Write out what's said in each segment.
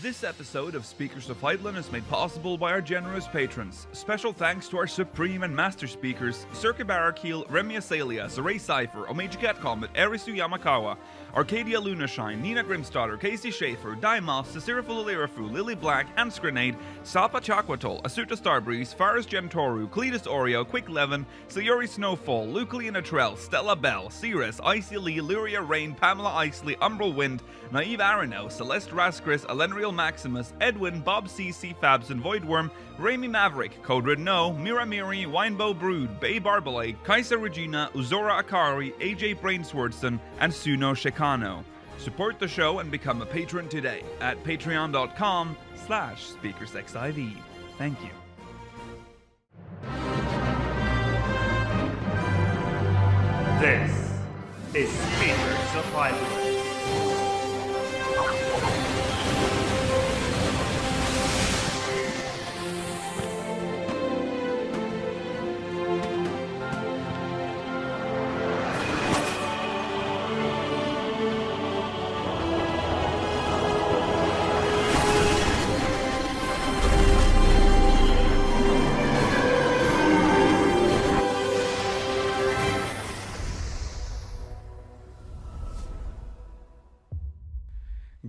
This episode of Speakers of Heidland is made possible by our generous patrons. Special thanks to our supreme and master speakers, Circa Barakeel, Remy Asalia, Zaray Cypher, Omega Cat Comet, Erisu Yamakawa, Arcadia Lunashine, Nina Grimstarter, Casey Schaefer, Dimos, Cicerafu Lilirafu, Lily Black, Hans Grenade, Sapa Chakwatol, Asuta Starbreeze, Faris Gentoru, Cletus Oreo, Quick Levin, Sayuri Snowfall, Lucaliana Trell, Stella Bell, Cirrus, Icy Lee, Luria Rain, Pamela Isley, Umbral Wind, Naive Arano, Celeste Raskris, Alenriel Maximus, Edwin, Bob CC, Fabson, Voidworm, Raimi Maverick, Code Red No, Mira Miri, Winebow Brood, Bay Barbalay, Kaisa Regina, Uzora Akari, AJ Brainswordson, and Suno Shikano. Support the show and become a patron today at patreon.com/SpeakersXIV. Thank you. This is Speakers of Heidland.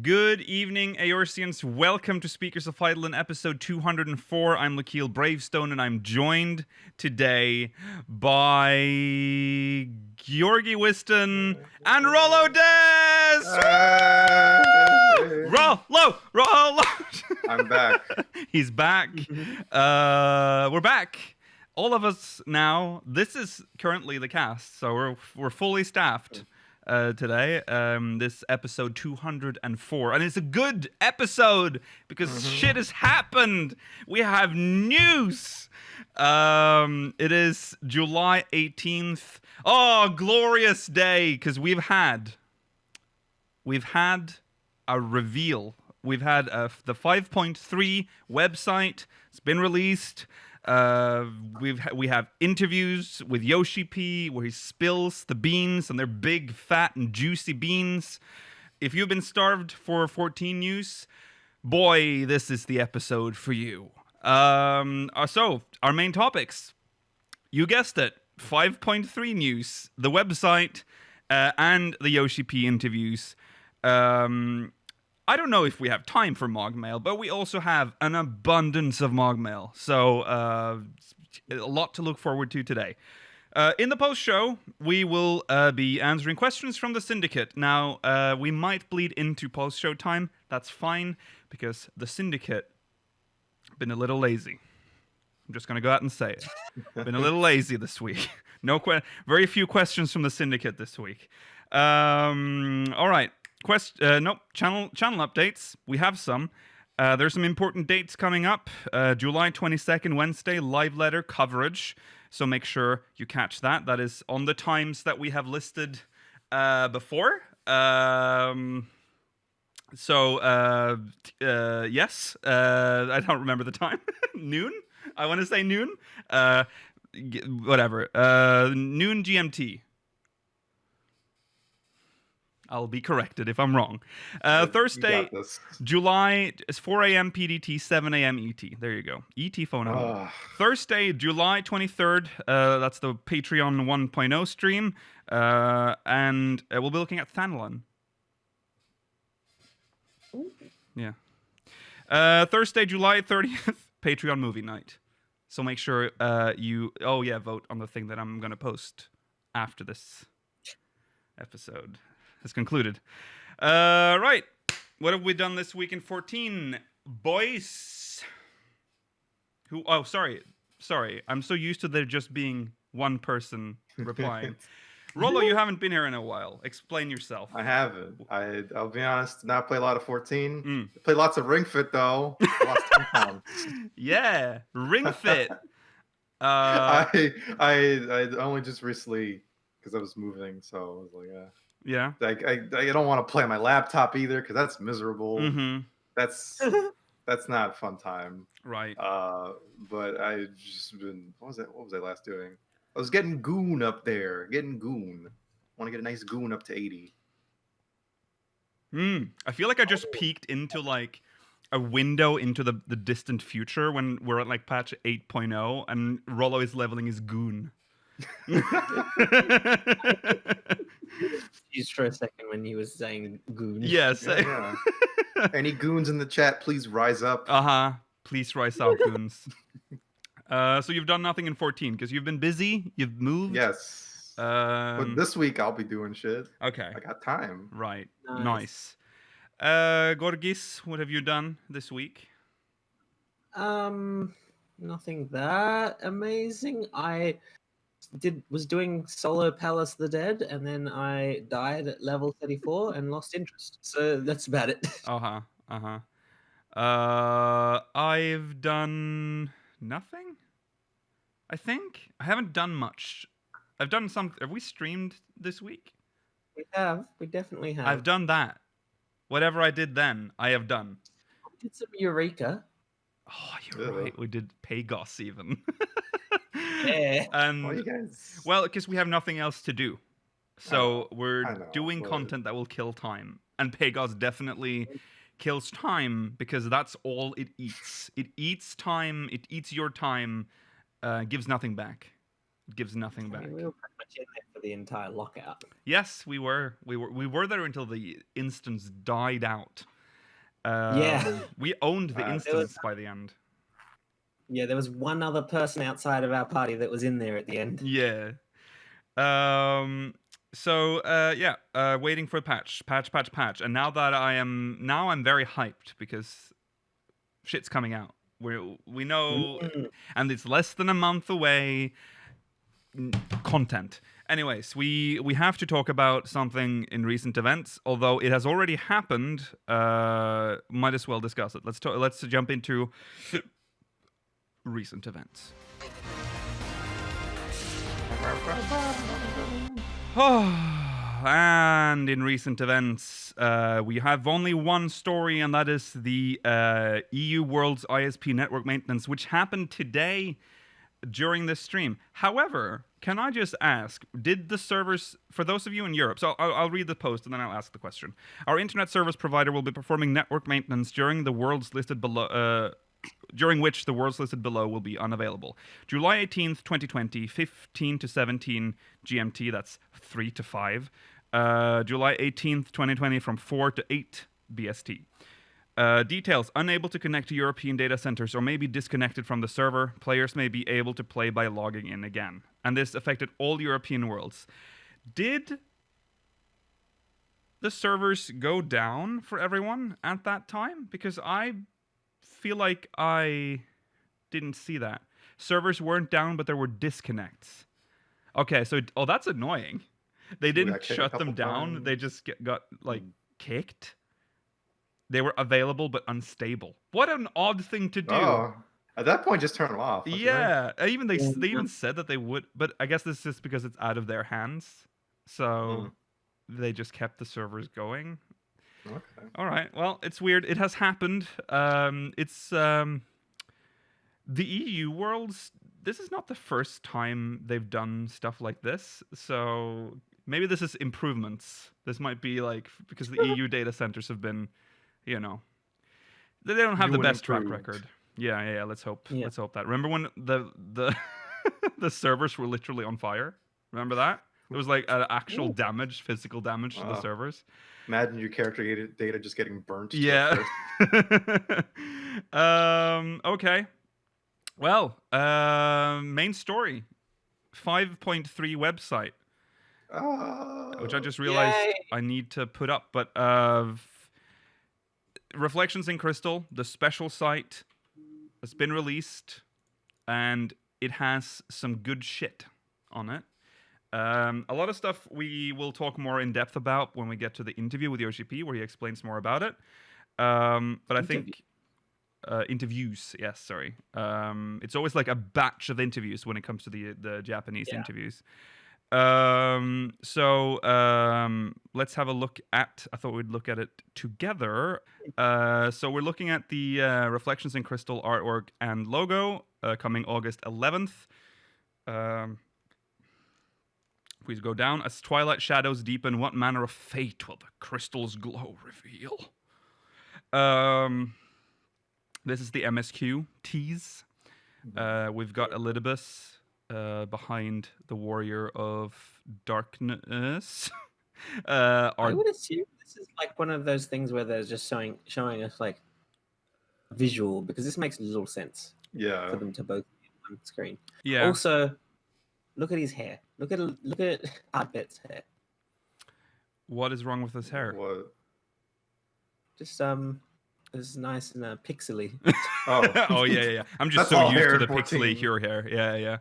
Good evening, Eorzeans. Welcome to Speakers of Heidland, episode 204. I'm Lakeel Bravestone, and I'm joined today by Georgi Wiston and Rollo Des! Rollo! I'm back. He's back. We're back. All of us now. This is currently the cast, so we're fully staffed. Today, this episode 204, and it's a good episode because shit has happened. We have news. It is July 18th. Oh, glorious day, because we've had a reveal. We've had the 5.3 website. It's been released. We have interviews with Yoshi-P where he spills the beans, and they're big, fat, and juicy beans. If you've been starved for 14 news, boy, this is the episode for you. So, our main topics. You guessed it, 5.3 news, the website, and the Yoshi-P interviews. I don't know if we have time for MogMail, but we also have an abundance of MogMail. So, a lot to look forward to today. In the post-show, we will be answering questions from the Syndicate. Now, we might bleed into post-show time. That's fine, because the Syndicate been a little lazy. I'm just going to go out and say it. Been a little lazy this week. Very few questions from the Syndicate this week. All right. Channel updates. We have some. There's some important dates coming up. July 22nd, Wednesday, live letter coverage. So make sure you catch that. That is on the times that we have listed before. Yes. I don't remember the time. Noon? I want to say noon. Whatever. Noon GMT. I'll be corrected if I'm wrong. Thursday, July, is 4 a.m. PDT, 7 a.m. ET. There you go. ET phone number. Thursday, July 23rd. That's the Patreon 1.0 stream. And we'll be looking at Thanlon. Yeah. Thursday, July 30th, Patreon movie night. So make sure you vote on the thing that I'm going to post after this episode has concluded. Right. What have we done this week in 14, boys? Sorry. I'm so used to there just being one person replying. Rollo, you haven't been here in a while. Explain yourself. I haven't. I'll be honest, not play a lot of 14. Play lots of Ring Fit, though. I lost 10 pounds. Yeah, Ring Fit. I only just recently, because I was moving, so I was like, yeah. Like I don't want to play on my laptop either because that's miserable. Mm-hmm. That's not a fun time. Right. But I just been what was I last doing? I was getting goon up there. I want to get a nice goon up to 80. I feel like I just peeked into like a window into the distant future when we're at like patch 8.0 and Rollo is leveling his goon. Confused for a second when he was saying goon. Yes. Yeah. Any goons in the chat, please rise up. Please rise up, goons. So you've done nothing in 14 because you've been busy. You've moved. Yes. But this week I'll be doing shit. Okay. I got time. Right. Nice. Gorgis, what have you done this week? Nothing that amazing. I was doing solo Palace of the Dead, and then I died at level 34 and lost interest. So that's about it. I've done nothing. I think I haven't done much. I've done some. Have we streamed this week? We have. We definitely have. I've done that. Whatever I did then, I have done. We did some Eureka. Oh, you're right. We did Pagos even. Yeah. And Why you guys? well, because we have nothing else to do, so we're I know, doing but- content that will kill time. And Pagos definitely kills time because that's all it eats. It eats time. It eats your time. Gives nothing back. It gives nothing I back. mean, we were pretty much in there for the entire lockout. Yes, we were. We were there until the instance died out. Yeah. We owned the There instance was- by the end. Yeah, there was one other person outside of our party that was in there at the end. Yeah. Waiting for a patch, and now I'm very hyped because shit's coming out. We know, and it's less than a month away. Content. Anyways, we have to talk about something in recent events, although it has already happened. Might as well discuss it. Let's jump into recent events. And in recent events, we have only one story, and that is the EU World's ISP network maintenance, which happened today during this stream. However, can I just ask, did the servers, for those of you in Europe, so I'll read the post and then I'll ask the question. Our internet service provider will be performing network maintenance during the worlds listed below. During which the worlds listed below will be unavailable. July 18th, 2020, 15 to 17 GMT, that's 3 to 5. July 18th, 2020, from 4 to 8 BST. Details: unable to connect to European data centers or may be disconnected from the server. Players may be able to play by logging in again. And this affected all European worlds. Did the servers go down for everyone at that time? Because I feel like I didn't see that. Servers weren't down, but there were disconnects. Okay, so that's annoying. They didn't got kicked a shut them couple down. times. They just got like kicked. They were available but unstable. What an odd thing to do. Oh, at that point, just turn them off. don't you think? Yeah, they even said that they would, but I guess this is just because it's out of their hands. So they just kept the servers going. Okay. All right. Well, it's weird. It has happened. It's the EU worlds. This is not the first time they've done stuff like this. So maybe this is improvements. This might be like because the EU data centers have been, they don't have New the and best track improved. record. Yeah. Let's hope. Yeah. Let's hope that. Remember when the the servers were literally on fire? Remember that? There was like actual damage, physical damage to the Wow. servers. Imagine your character data just getting burnt. to a Yeah. crisp. Okay. Well, main story. 5.3 website, which I just realized Yay. I need to put up. But Reflections in Crystal, the special site, has been released, and it has some good shit on it. A lot of stuff we will talk more in depth about when we get to the interview with Yoshi-P, where he explains more about it. But I think interviews, yes, sorry. It's always like a batch of interviews when it comes to the Japanese interviews. Let's have a look at. I thought we'd look at it together. So we're looking at the Reflections in Crystal artwork and logo coming August 11th. Please go down. As twilight shadows deepen, what manner of fate will the crystal's glow reveal? This is the MSQ tease. We've got Elidibus behind the Warrior of Darkness. I would assume this is like one of those things where they're just showing us like a visual, because this makes little sense Yeah. for them to both be on screen. Yeah. Also, look at his hair. Look at Ardbet's hair. What is wrong with his hair? What? Just it's nice and pixely. Oh. Oh yeah. I'm just That's so all used to hair the in 14. pixely hero hair. Yeah.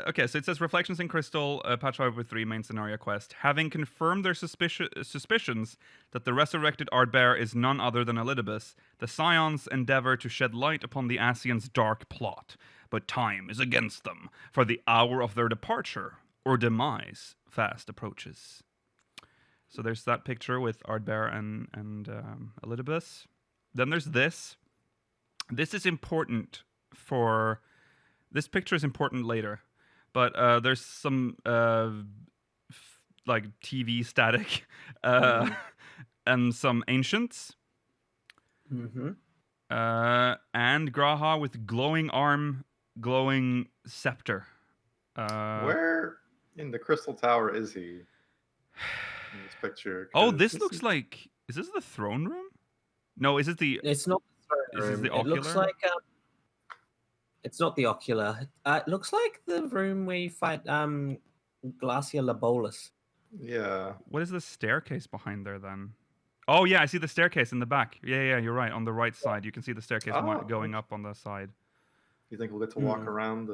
Okay, so it says Reflections in Crystal, patch 5.3 main scenario quest. Having confirmed their suspicions that the resurrected Ardbear is none other than Elidibus, the Scions endeavor to shed light upon the Asians' dark plot. But time is against them, for the hour of their departure, or demise, fast approaches. So there's that picture with Ardbear and Elidibus. Then there's this. This is important for... This picture is important later, but there's some like TV static and some ancients. Mm-hmm. And Graha with glowing arm, glowing scepter. Where in the Crystal Tower is he? In this picture. Oh, 'Cause this looks like... Is this the throne room? No, is it the... It's not the Is this room. the It looks ocular? like it's not the ocular. It looks like the room where you fight Glacia Labolus. Yeah. What is the staircase behind there then? Oh yeah, I see the staircase in the back. Yeah, you're right. On the right side, you can see the staircase Oh, going up on the side. You think we'll get to walk around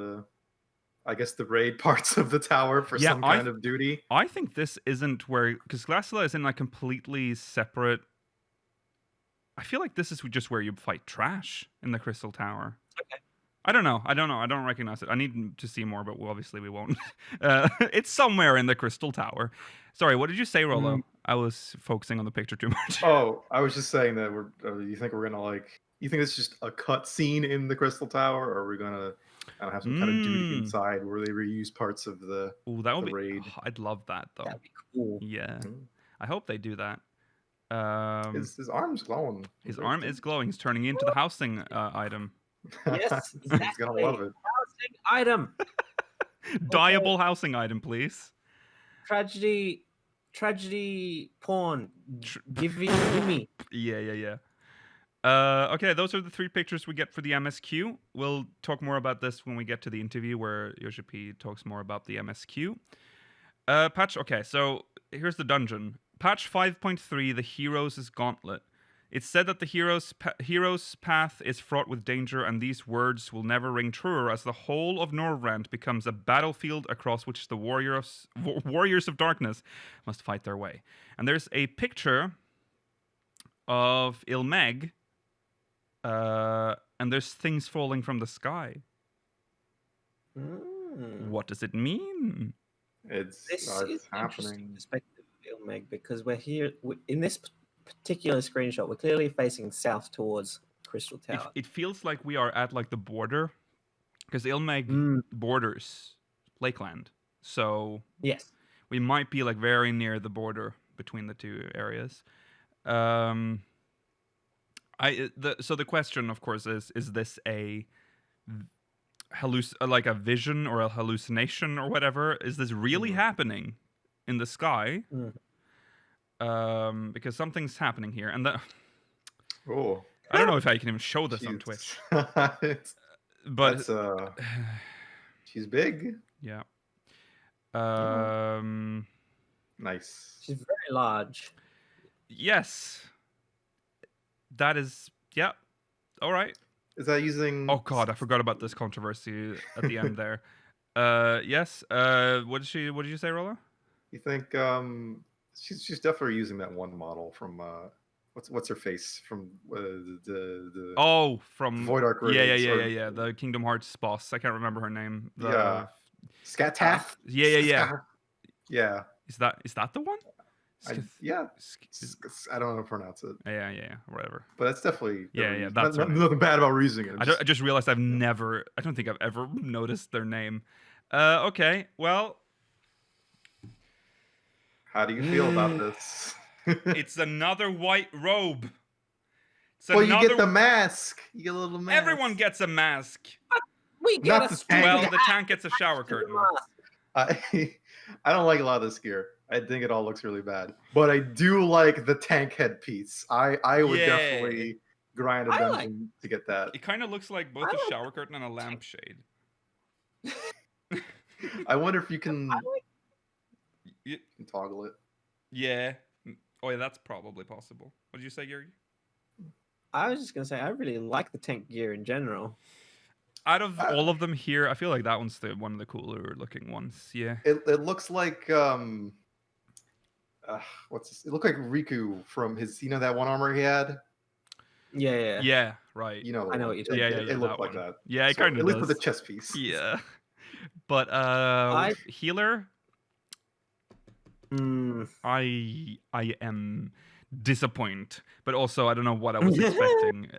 I guess the raid parts of the tower for some kind of duty? I think this isn't where... Because Glaciala is in a completely separate... I feel like this is just where you fight trash in the Crystal Tower. Okay. I don't know. I don't recognize it. I need to see more, but obviously we won't. It's somewhere in the Crystal Tower. Sorry, what did you say, Rolo? I was focusing on the picture too much. Oh, I was just saying that you think we're gonna you think it's just a cut scene in the Crystal Tower, or are we gonna have some kind of duty inside where they reuse parts of the that would be raid? Oh, I'd love that though. That'd be cool. Yeah. I hope they do that. His arm's glowing. His arm is glowing. He's turning into the housing item. Yes, exactly. He's gonna love it. Housing item. Dyeable housing item, please. Tragedy porn. Give it to me. Yeah. Okay, those are the 3 pictures we get for the MSQ. We'll talk more about this when we get to the interview where Yoshi-P talks more about the MSQ. Okay, so here's the dungeon. Patch 5.3, the Heroes' Gauntlet. It's said that the hero's path is fraught with danger, and these words will never ring truer as the whole of Norvrand becomes a battlefield across which the warriors of darkness must fight their way. And there's a picture of Ilmeg, and there's things falling from the sky. What does it mean? This This starts is an interesting happening. perspective, Ilmeg, because we're here in this particular screenshot. We're clearly facing south towards Crystal Tower. It feels like we are at like the border, because Ilmeg borders Lakeland, so Yes. we might be like very near the border between the 2 areas. So the question, of course, is this a like a vision or a hallucination or whatever? Is this really happening in the sky? Because something's happening here, and Oh, I don't know if I can even show this on Twitch. But she's big. yeah. Nice. She's very large. Yes. That is... Yeah. All right. Is that using? Oh god, I forgot about this controversy at the end there. Yes. What did you say, Rolla? You think she's definitely using that one model from what's her face from the Oh, from Void Arc Yeah. Raids, or- The Kingdom Hearts boss. I can't remember her name. Yeah. Scatath. Yeah. Yeah. Is that the one? Yeah. I don't know how to pronounce it, Yeah. Whatever. but that's definitely Yeah, that's her name. nothing bad about using it. I just realized I don't think I've ever noticed their name. Okay, well, How do you feel about this? it's another white robe. It's Well, you get another- the mask. You get a little mask. Everyone gets a mask. We get Not a the tank. Well, stupid the tank gets a shower hat to the curtain. mask. I don't like a lot of this gear. I think it all looks really bad. But I do like the tank headpiece. I would Yeah. definitely grind a I dungeon to get that. It kind of looks like both I a like shower curtain and a lampshade. I wonder if you can, I like Y- toggle it. Yeah. Oh, yeah, that's probably possible. What did you say, Yuri? I was just gonna say I really like the tank gear in general. Out of all of them here, I feel like that one's the one of the cooler looking ones. Yeah. It looks like what's this? It looked like Riku from his, that one armor he had. Yeah. Yeah. Right. You know, the I know one. what you're Yeah, It, yeah, it yeah, looked that like one. that. Yeah, it So, kind of at does. least with the chest piece. Yeah. But I- healer, I am disappointed, but also I don't know what I was expecting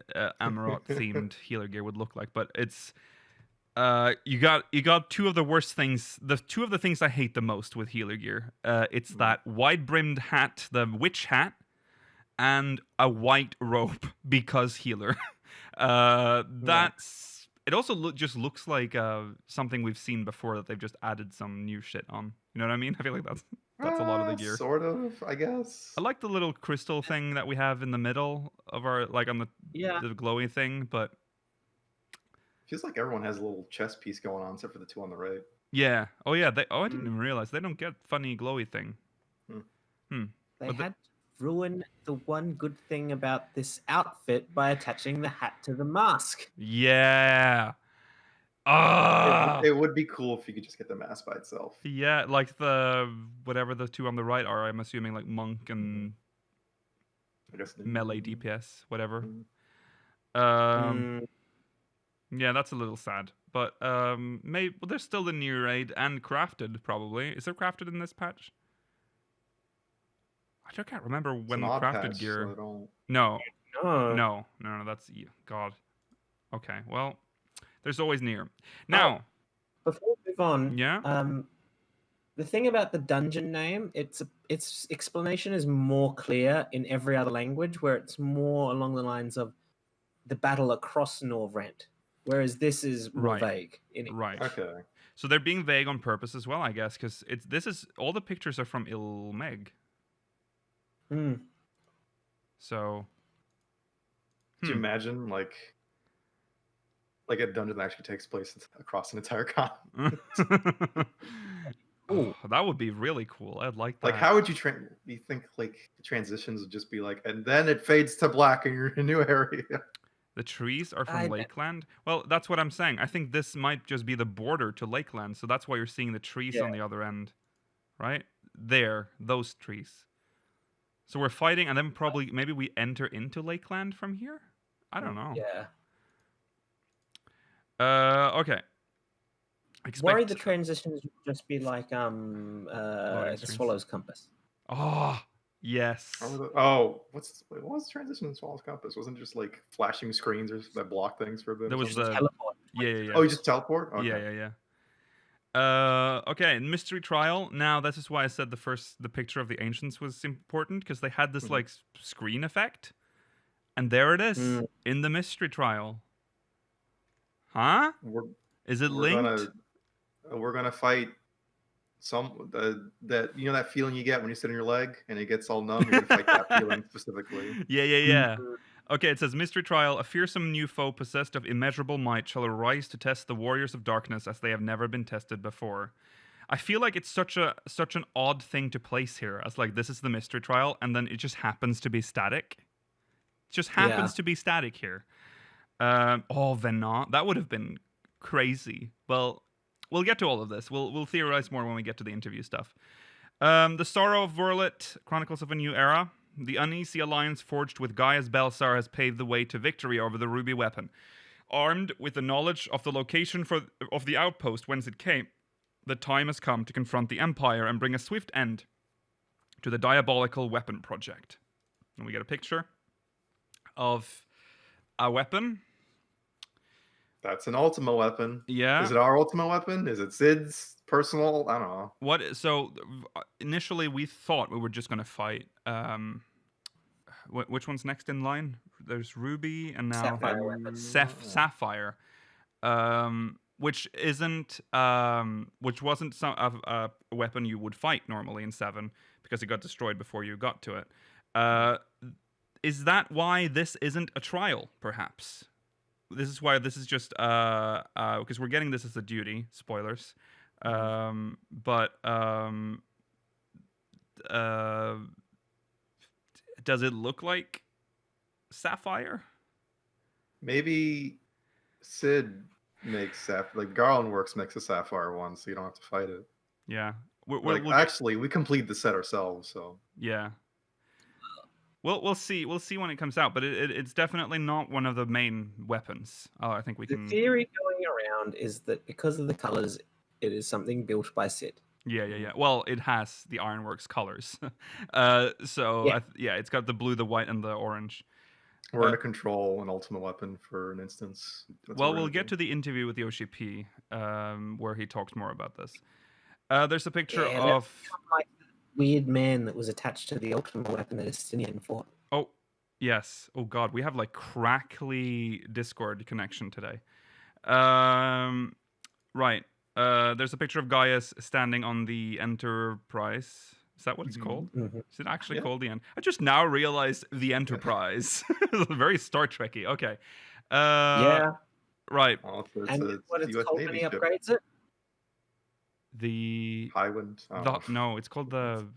Amarok themed healer gear would look like. But it's you got two of the worst things. The two of the things I hate the most with healer gear. It's that wide brimmed hat, the witch hat, and a white robe because healer. That's. It also just looks like something we've seen before that they've just added some new shit on. You know what I mean? I feel like that's a lot of the gear. Sort of, I guess. I like the little crystal thing that we have in the middle of our, like on the glowy thing, but Feels like everyone has a little chest piece going on, except for the two on the right. yeah. Oh yeah. I didn't even realize they don't get funny glowy thing. They But the- had ruined the one good thing about this outfit by attaching the hat to the mask. Yeah. Ah. It would be cool if you could just get the mask by itself. Yeah, like the whatever the two on the right are. I'm assuming like monk and I guess melee DPS, whatever. Mm. Yeah, that's a little sad. But maybe there's still the new raid and crafted probably. Is there crafted in this patch? I can't remember It's when an the odd crafted patch, gear. so I don't... No, No. no, that's God. Okay, well, there's always near. Now, Before we move on, yeah, the thing about the dungeon name, its explanation is more clear in every other language, where it's more along the lines of the battle across Norvrent, whereas this is more Right. vague. In right. Okay. So they're being vague on purpose as well, I guess, because this is all the pictures are from Ilmeg. Mm. So, Could you imagine, like a dungeon that actually takes place across an entire continent? oh, that would be really cool. I'd like that. Like, how would you you think like the transitions would just be like, and then it fades to black and you're in a new area? The trees are from I- Lakeland? Well, that's what I'm saying. I think this might just be the border to Lakeland, so that's why you're seeing the trees on the other end. Right? There, those trees. So we're fighting, and then probably, maybe we enter into Lakeland from here? I don't know. Yeah. Okay. Worry the transitions would just be like the screens. Swallow's Compass. Oh, yes. What was the transition in Swallow's Compass? Wasn't it just like flashing screens or that block things for a bit? There or was something? the... Teleport. Yeah. Oh, you just teleport? Okay. Yeah. Okay, mystery trial. Now, this is why I said the picture of the ancients was important, because they had this like screen effect, and there it is in the mystery trial. Huh? Is it linked? We're gonna fight that feeling you get when you sit on your leg and it gets all numb. You're gonna fight that feeling specifically. Yeah. Okay, it says mystery trial. A fearsome new foe possessed of immeasurable might shall arise to test the warriors of darkness as they have never been tested before. I feel like it's such an odd thing to place here, as like this is the mystery trial, and then it just happens to be static. It just happens to be static here. Then not. That would have been crazy. Well, we'll get to all of this. We'll theorize more when we get to the interview stuff. The Sorrow of Vorlit, Chronicles of a New Era. The uneasy alliance forged with Gaius Belsar has paved the way to victory over the ruby weapon. Armed with the knowledge of the location of the outpost whence it came, the time has come to confront the Empire and bring a swift end to the diabolical weapon project. And we get a picture of a weapon. That's an Ultima weapon. Yeah. Is it our Ultima weapon? Is it Sid's personal? I don't know. So initially we thought we were just going to fight which one's next in line? There's Ruby and now Sapphire weapon. Sapphire, which isn't which wasn't a weapon you would fight normally in 7 because it got destroyed before you got to it. Is that why this isn't a trial? Perhaps this is why this is just because we're getting this as a duty. Spoilers, but does it look like Sapphire? Maybe Sid makes like Garland Works makes a Sapphire one, so you don't have to fight it. Yeah. Actually, we complete the set ourselves, so yeah. We'll see. We'll see when it comes out, but it's definitely not one of the main weapons. Oh, I think we can. The theory going around is that because of the colors, it is something built by Sid. Yeah. Well, it has the Ironworks colors, so Yeah. it's got the blue, the white, and the orange. we're gonna control an ultimate weapon for an instance. Well, we'll get to the interview with Yoshi-P, where he talks more about this. There's a picture of like weird man that was attached to the ultimate weapon that Estinian fought. Oh, yes. Oh God, we have like crackly Discord connection today. Right. There's a picture of Gaius standing on the Enterprise. Is that what it's called? Mm-hmm. Is it actually called the I just now realized the Enterprise. Very Star Trekky. Okay. Yeah. Right. Oh, And what it's US called when Navy he ship. upgrades it? The Highwind. no, it's called the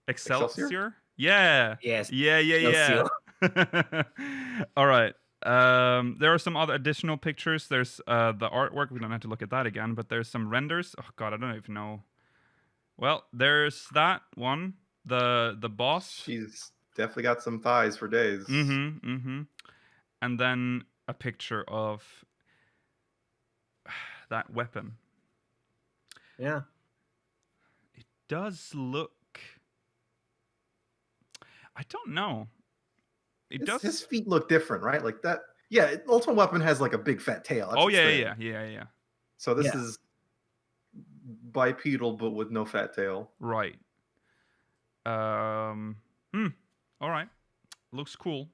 Excelsior? Excelsior. Yeah. Yes. Yeah. Excelsior. All right. There are some other additional pictures. There's the artwork. We don't have to look at that again, but there's some renders. Oh God, I don't even know. Well, there's that one. The boss. She's definitely got some thighs for days. And then a picture of that weapon. Yeah. It does look. I don't know. His feet look different, right? Like that. Yeah, Ultimate Weapon has like a big fat tail. That's its thing. Yeah. So this is bipedal, but with no fat tail. Right. All right. Looks cool.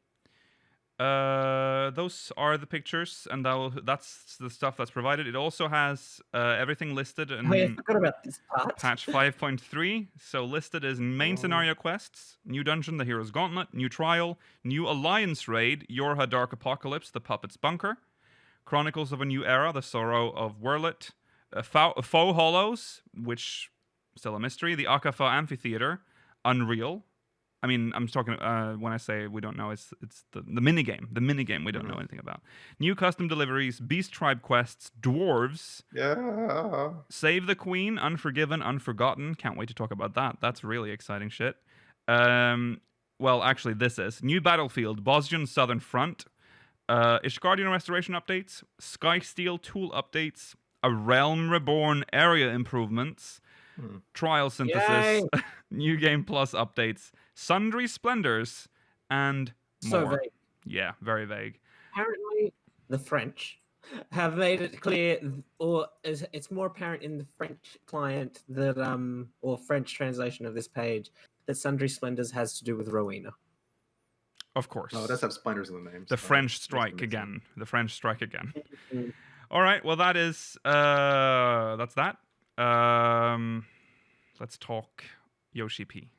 Those are the pictures, and that's the stuff that's provided. It also has everything listed in I forgot about this part. patch 5.3. So listed as main scenario quests, new dungeon, the Hero's Gauntlet, new trial, new alliance raid, Yorha Dark Apocalypse, the Puppet's Bunker, Chronicles of a New Era, the Sorrow of Werlet, Faux Hollows, which still a mystery, the Akafa Amphitheater, Unreal. I mean, I'm talking when I say we don't know, it's the minigame. The minigame we don't know anything about. New custom deliveries, Beast Tribe quests, Dwarves. Yeah. Save the Queen, Unforgiven, Unforgotten. Can't wait to talk about that. That's really exciting shit. Well, actually, this is new battlefield, Bosnian Southern Front, Ishgardian restoration updates, Skysteel tool updates, a Realm Reborn area improvements, trial synthesis, new game plus updates, sundry splendors, and more. So vague. Yeah, very vague. Apparently, the French have made it clear, or it's more apparent in the French client that, or French translation of this page, that Sundry Splendors has to do with Rowena. Of course. Oh, it does have splendors in the name. The so French that strike makes sense. again. The French strike again. Mhm. All right. Well, that is that's that. Let's talk Yoshi-P.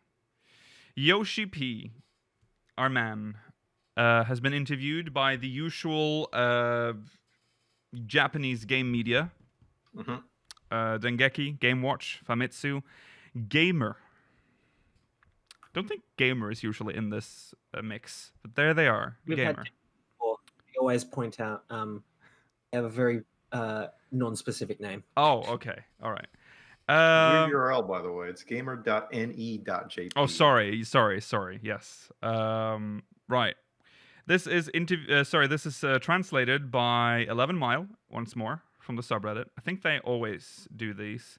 Yoshi-P, our man, has been interviewed by the usual Japanese game media. Dengeki, Game Watch, Famitsu, Gamer. Don't think Gamer is usually in this mix, but there they are. We've Gamer. had before. We always point out they have a very non-specific name. Oh, okay. All right. Weird URL, by the way. It's gamer.ne.jp. Oh, sorry. Yes. Right. This is this is translated by 11 Mile once more from the subreddit. I think they always do these.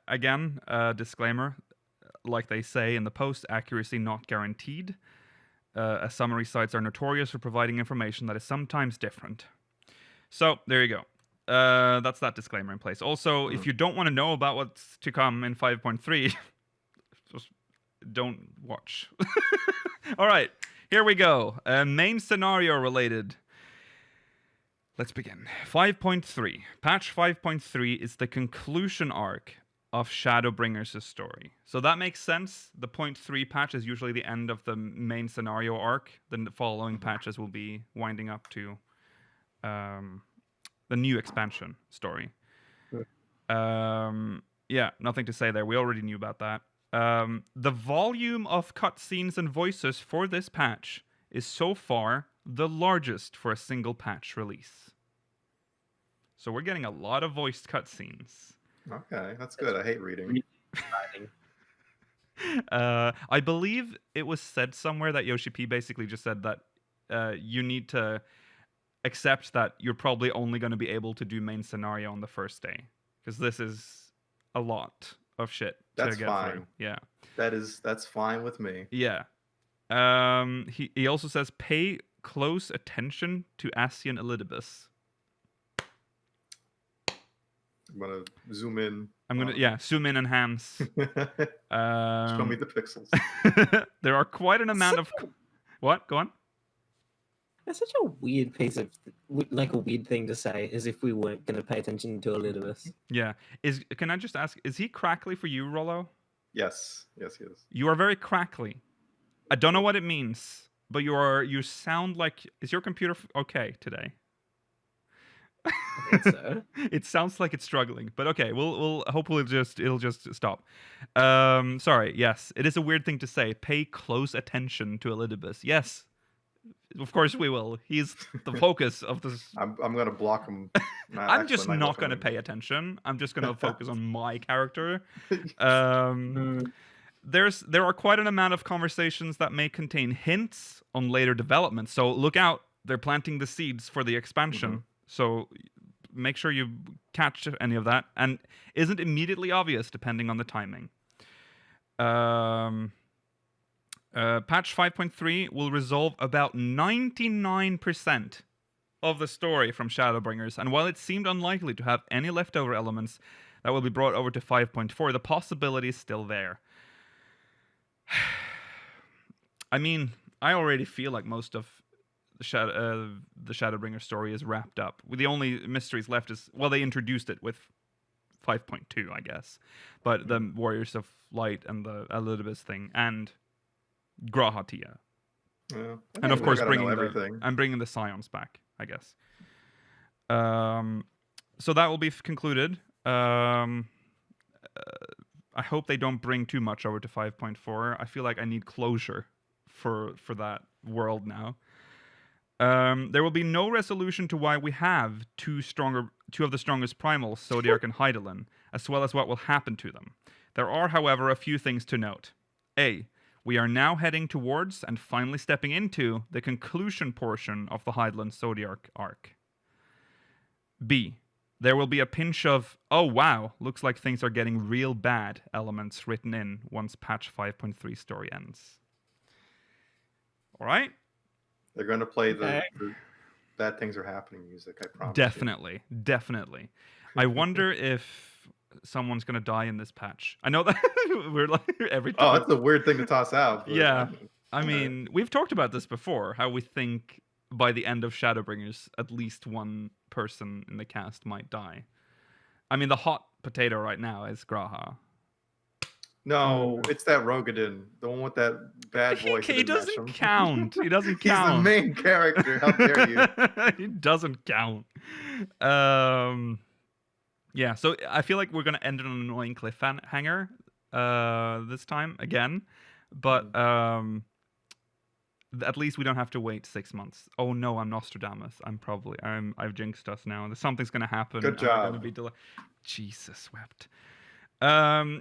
Again, disclaimer, like they say in the post, accuracy not guaranteed. As summary sites are notorious for providing information that is sometimes different. So there you go. That's that disclaimer in place. Also, if you don't want to know about what's to come in 5.3, just don't watch. All right, here we go. Main scenario related. Let's begin. 5.3. Patch 5.3 is the conclusion arc of Shadowbringers' story. So that makes sense. The 0.3 patch is usually the end of the main scenario arc. Then the following patches will be winding up to the new expansion story. Yeah, nothing to say there. We already knew about that. The volume of cutscenes and voices for this patch is so far the largest for a single patch release. So we're getting a lot of voiced cutscenes. Okay, that's good. I hate reading. I believe it was said somewhere that Yoshi-P basically just said that you need to accept that you're probably only going to be able to do main scenario on the first day. Because this is a lot of shit That's to get fine. through. Yeah. That's fine with me. Yeah. He also says pay close attention to Asian Elidibus. I'm gonna zoom in. I'm gonna zoom in and hands. Show me the pixels. There are quite an amount of what? Go on. That's such a weird piece of, like, a weird thing to say, as if we weren't going to pay attention to Elidibus. Yeah. Can I just ask, is he crackly for you, Rollo? Yes, he is. You are very crackly. I don't know what it means, but you sound like, is your computer okay today? I think so. It sounds like it's struggling, but okay, we'll hopefully it'll just stop. Sorry, yes, it is a weird thing to say. Pay close attention to Elidibus. Yes, of course we will. He's the focus of this. I'm gonna block him. I'm just not gonna pay attention. I'm just gonna focus on my character. There are quite an amount of conversations that may contain hints on later developments. So look out. They're planting the seeds for the expansion. Mm-hmm. So make sure you catch any of that, and isn't immediately obvious depending on the timing. Patch 5.3 will resolve about 99% of the story from Shadowbringers, and while it seemed unlikely to have any leftover elements that will be brought over to 5.4, the possibility is still there. I mean, I already feel like most of the Shadowbringer story is wrapped up. The only mysteries left is, well, they introduced it with 5.2, I guess. But the Warriors of Light and the Elidibus thing and Grahatia. Yeah, and of course everything. I'm bringing the Scions back, I guess. So that will be concluded. I hope they don't bring too much over to 5.4. I feel like I need closure for that world now. There will be no resolution to why we have two of the strongest primals, Zodiac and Hydaelyn, as well as what will happen to them. There are, however, a few things to note. A. We are now heading towards and finally stepping into the conclusion portion of the Hydaelyn Zodiac arc. B. There will be a pinch of, oh wow, looks like things are getting real bad elements written in once patch 5.3 story ends. All right? They're going to play the bad things are happening music, I promise. Definitely. I wonder if someone's going to die in this patch. I know that we're like every time. Oh, that's a weird thing to toss out. But, yeah. I mean, we've talked about this before, how we think by the end of Shadowbringers, at least one person in the cast might die. I mean, the hot potato right now is Graha. No, it's that Rogadin, the one with that bad voice. He doesn't count. He doesn't count. He's the main character. How dare you? He doesn't count. Yeah, so I feel like we're going to end on an annoying cliffhanger this time again. But at least we don't have to wait 6 months. Oh no, I'm Nostradamus. I've jinxed us now. Something's going to happen. Good job. Gonna be Jesus wept.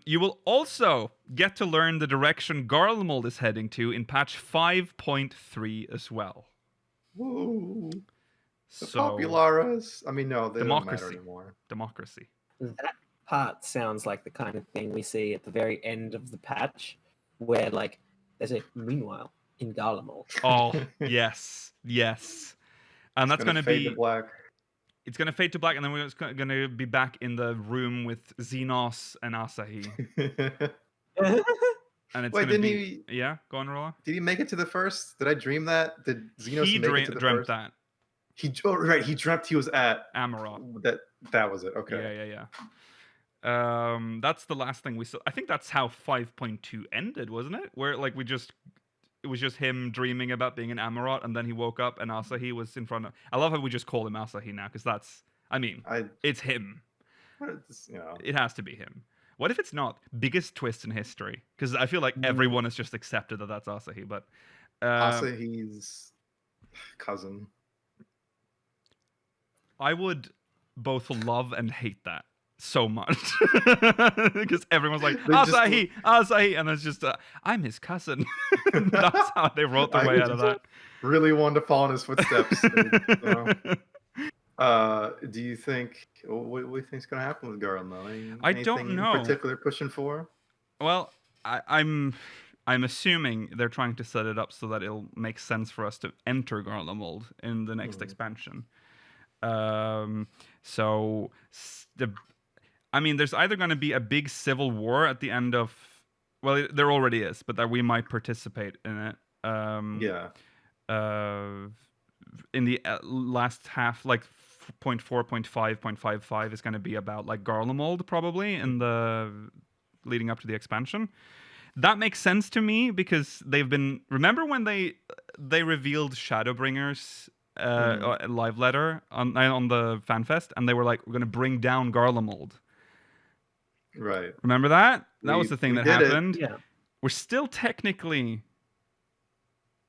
You will also get to learn the direction Garlemald is heading to in patch 5.3 as well. Woo. The Popularis. I mean, no, they don't matter anymore. Democracy. That part sounds like the kind of thing we see at the very end of the patch, where, like, there's a meanwhile in Garlemald. Oh, yes. And that's going to be... black. It's going to fade to black, and then we're going to be back in the room with Xenos and Asahi. and it's Wait, gonna didn't be yeah. Go on, Rolla. Did he make it to the first? Did I dream that? Did Xenos He make it to the dreamt first? that Right. He dreamt he was at Amarot. That was it. Okay. Yeah. That's the last thing we saw. I think that's how 5.2 ended, wasn't it? Where like it was just him dreaming about being in Amarot, and then he woke up and Asahi was in front of. I love how we just call him Asahi now, because it's him. It has to be him. What if it's not? Biggest twist in history, because I feel like everyone has just accepted that that's Asahi, but Asahi's cousin. I would both love and hate that so much because everyone's like Asahi, and it's just I'm his cousin. That's how they wrote their way out of that. Really wanted to follow in his footsteps. Do you think what do you think's gonna happen with Garlemald? I don't know. In particular, pushing for? Well, I'm assuming they're trying to set it up so that it'll make sense for us to enter Garlemald in the next expansion. There's either going to be a big civil war at the end of. Well, there already is, but that we might participate in it. In the last half, like 0.4, 0.5, 0.55 is going to be about like Garlemald probably in the leading up to the expansion. That makes sense to me because they've been. Remember when they revealed Shadowbringers live letter on the FanFest, and they were like, "We're going to bring down Garlemald." Right. Remember that? That was the thing that happened. Yeah. We're still technically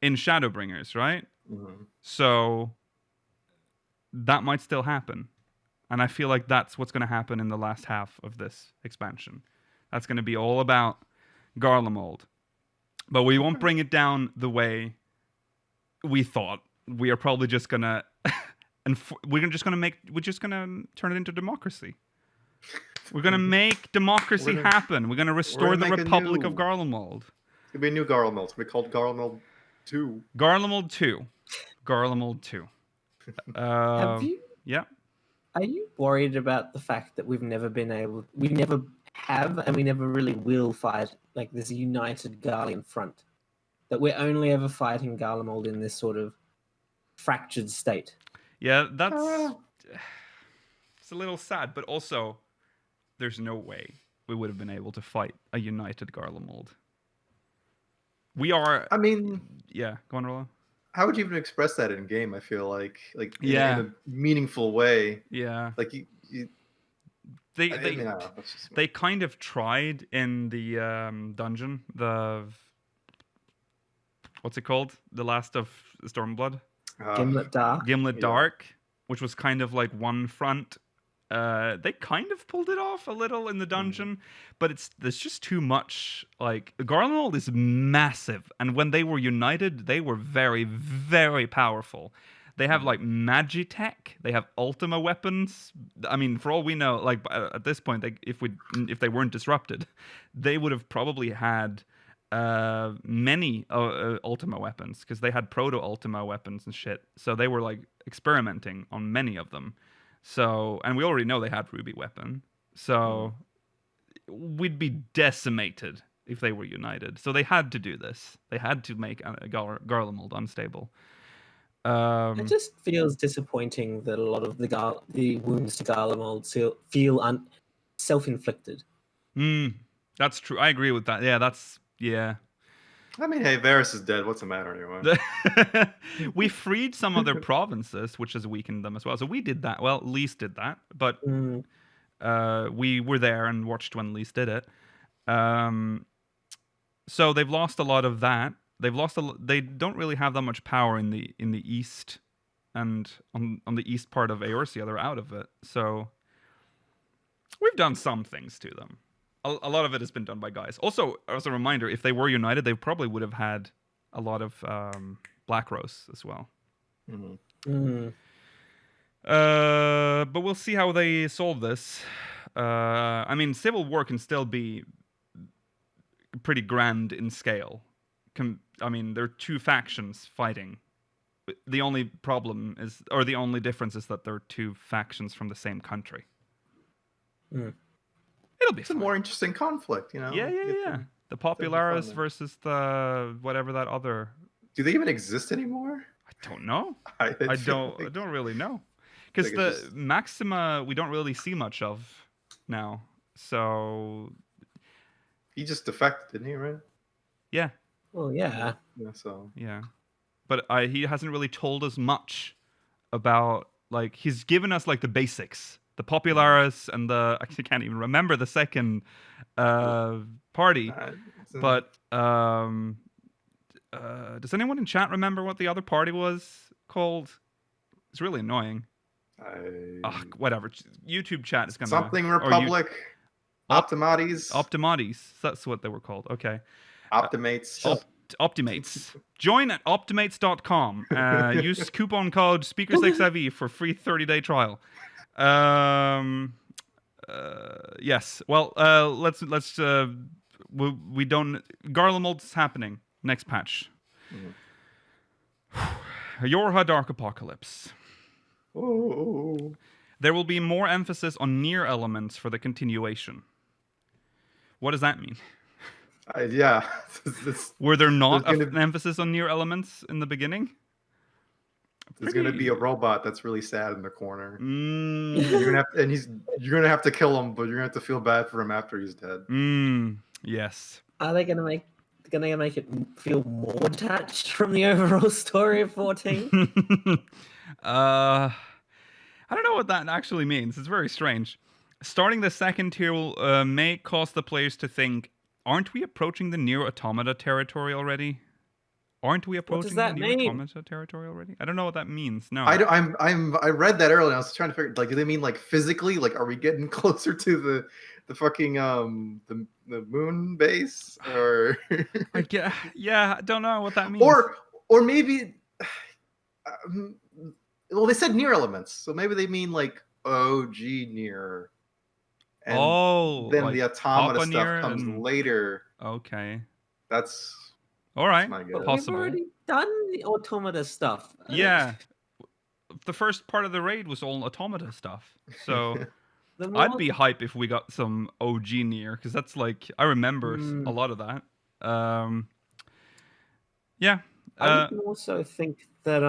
in Shadowbringers, right? Mm-hmm. So that might still happen. And I feel like that's what's going to happen in the last half of this expansion. That's going to be all about Garlemald. But we won't bring it down the way we thought. We are probably just going to we're just going to turn it into democracy. We're going to make democracy happen. We're going to restore the Republic of Garlemald. It's going to be a new Garlemald. It's going to be called Garlemald 2. Garlemald 2. Garlemald 2. Have you? Yeah. Are you worried about the fact that we never have and we never really will fight like this united Garlean front? That we're only ever fighting Garlemald in this sort of fractured state? Yeah, that's... It's a little sad, but also there's no way we would have been able to fight a united Garlemald. We are... Yeah, go on, Rollo. How would you even express that in game? I feel like in a meaningful way. Yeah. Like they kind of tried in the dungeon. What's it called? The Last of Stormblood. Gimlet Dark. Gimlet Dark, which was kind of like one front. They kind of pulled it off a little in the dungeon, but there's just too much. Like Garlemald is massive, and when they were united, they were very, very powerful. They have like magitech. They have Ultima weapons. I mean, for all we know, like at this point, if they weren't disrupted, they would have probably had many Ultima weapons because they had proto Ultima weapons and shit. So they were like experimenting on many of them. So, and we already know they had Ruby weapon. So we'd be decimated if they were united. So they had to do this. They had to make Garlemald unstable. It just feels disappointing that a lot of the wounds to Garlemald feel self-inflicted. That's true. I agree with that. Yeah. I mean, hey, Varys is dead. What's the matter anyway? We freed some of their provinces, which has weakened them as well. So we did that. Well, Lys did that, but we were there and watched when Lys did it. So they've lost a lot of that. They don't really have that much power in the east, and on the east part of Eorzea, they're out of it. So we've done some things to them. A lot of it has been done by guys. Also, as a reminder, if they were united, they probably would have had a lot of Black Rose as well. But we'll see how they solve this. I mean, civil war can still be pretty grand in scale. I mean, there are two factions fighting. The only problem is, or the only difference is that there are two factions from the same country. It'll be a more interesting conflict, you know? Yeah. The That'd be fun, Popularis then. versus the whatever that other. Do they even exist anymore? I don't know. I I feel don't. I like don't really know. Because it's the just- Maxima we don't really see much of now. So he just defected, didn't he? Right? yeah, Well, yeah. Yeah. So yeah. But he hasn't really told us much about like he's given us like the basics, the Popularis and the I can't even remember the second party. it's, But does anyone in chat remember what the other party was called? It's really annoying. Ugh, whatever. YouTube chat is gonna something or Republic. Optimates. Optimates. That's what they were called. Okay. Optimates. Optimates. Join at optimates.com. Use coupon code SpeakerSaxIV for free 30-day trial. Yes. Well, let's we don't Garlemald's happening next patch. Yorha Dark Apocalypse. Oh. There will be more emphasis on near elements for the continuation. What does that mean? Yeah. Were there not There's an emphasis on near elements in the beginning? There's gonna be a robot that's really sad in the corner. Mm, You're gonna have you're gonna have to kill him, but you're gonna have to feel bad for him after he's dead. yes. Are they gonna make it feel more detached from the overall story of 14? I don't know what that actually means. It's very strange. Starting the second tier will may cause the players to think, aren't we approaching the near automata territory already? Aren't we approaching the near automata territory already? I don't know what that means. No. I read that earlier and I was trying to figure like do they mean like physically? Like are we getting closer to the fucking the moon base or yeah, I don't know what that means. or maybe well they said near elements, so maybe they mean like OG near. And then like the automata Papa stuff near comes and- later. Okay. That's All right. my guess. But Possible. we've already done the automata stuff. Yeah. The first part of the raid was all automata stuff. So The I'd be hype if we got some OG near, because that's like I remember a lot of that. Yeah. I would also think that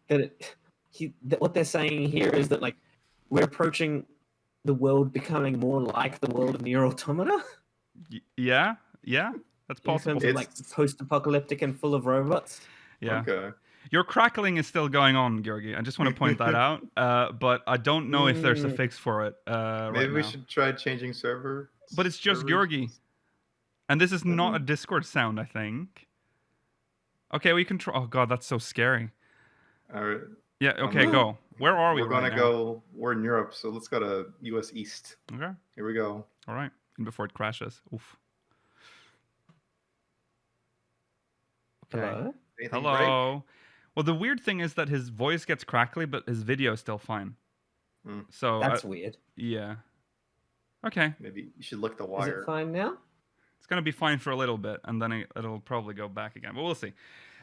that what they're saying here is that like we're approaching the world becoming more like the world of Nier Automata. Yeah. That's In possible. terms of like post-apocalyptic and full of robots. Yeah. Okay. Your crackling is still going on, Georgi. I just want to point that out. But I don't know if there's a fix for it. Maybe we should try changing server. But it's just servers. Georgi. And this is not a Discord sound, I think. Okay, we can try. Oh god, that's so scary. All right. Yeah, okay, go. Where are we We're right gonna now? go. We're in Europe, so let's go to US East. Okay. Here we go. All right. And before it crashes. Oof. Okay. Hello? Anything Hello. Well, the weird thing is that his voice gets crackly, but his video is still fine. Mm. So That's weird. yeah. Okay. Maybe you should lick the Is wire. it fine now? It's gonna be fine for a little bit, and then it'll probably go back again. But we'll see.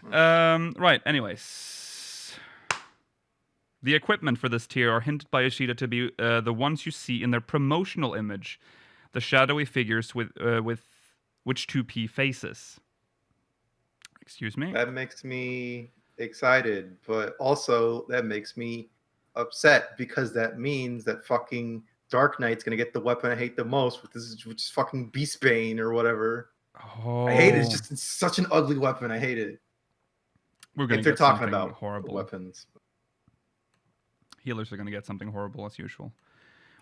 Right. Anyways, the equipment for this tier are hinted by Yoshida to be the ones you see in their promotional image, the shadowy figures with which 2P faces. Excuse me. That makes me excited, but also that makes me upset because that means that fucking Dark Knight's gonna get the weapon I hate the most, which is fucking Beastbane or whatever. Oh, I hate it. It's such an ugly weapon. I hate it. we're gonna If they're get talking something about horrible. weapons. Healers are gonna get something horrible as usual.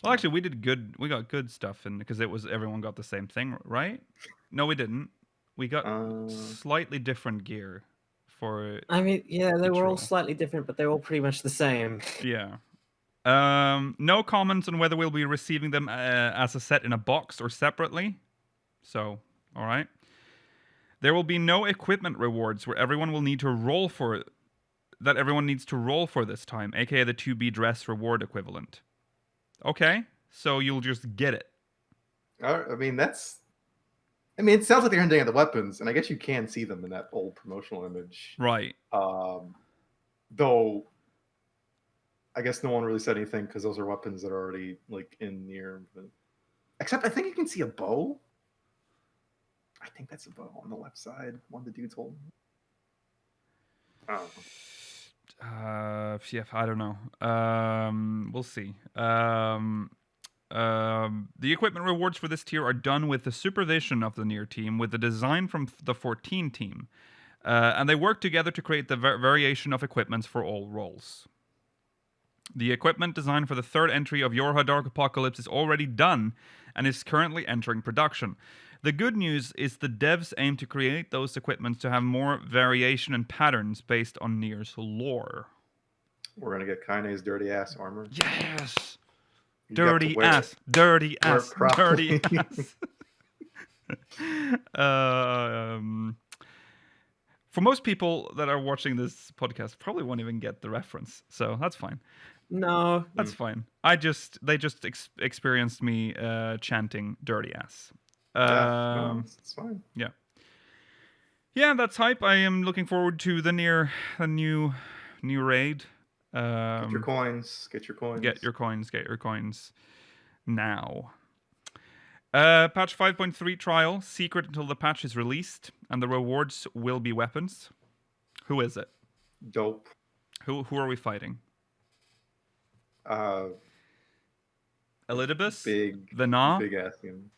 Well, actually, we did good. We got good stuff in because everyone got the same thing, right? No, we didn't. We got slightly different gear for I mean, yeah, they were all role. slightly different, but they're all pretty much the same. Yeah. No comments on whether we'll be receiving them as a set in a box or separately. So, all right. There will be no equipment rewards where everyone will need to roll for that. Everyone needs to roll for this time, aka the 2B dress reward equivalent. Okay, so you'll just get it. I mean, it sounds like they're hinting at the weapons, and I guess you can see them in that old promotional image. Right. Though, I guess no one really said anything because those are weapons that are already like in near. Except I think you can see a bow. I think that's a bow on the left side. One of the dudes holding. Oh. Yeah, I don't know. We'll see. The equipment rewards for this tier are done with the supervision of the Nier team, with the design from the 14 team. And they work together to create the variation of equipments for all roles. The equipment design for the third entry of Yorha Dark Apocalypse is already done and is currently entering production. The good news is the devs aim to create those equipments to have more variation and patterns based on Nier's lore. We're gonna get Kaine's dirty ass armor. Yes! You got to Dirty wear ass, it. dirty Wear it ass, properly. dirty ass. For most people that are watching this podcast, probably won't even get the reference, so that's fine. No. That's fine. They just experienced me chanting "dirty ass." No, it's fine. Yeah, that's hype. I am looking forward to the new raid. Get your coins. Get your coins. Get your coins. Get your coins now. Patch 5.3 trial, secret until the patch is released, and the rewards will be weapons. Who is it? Dope. Who are we fighting? Elidibus? Big Vena? big ass game.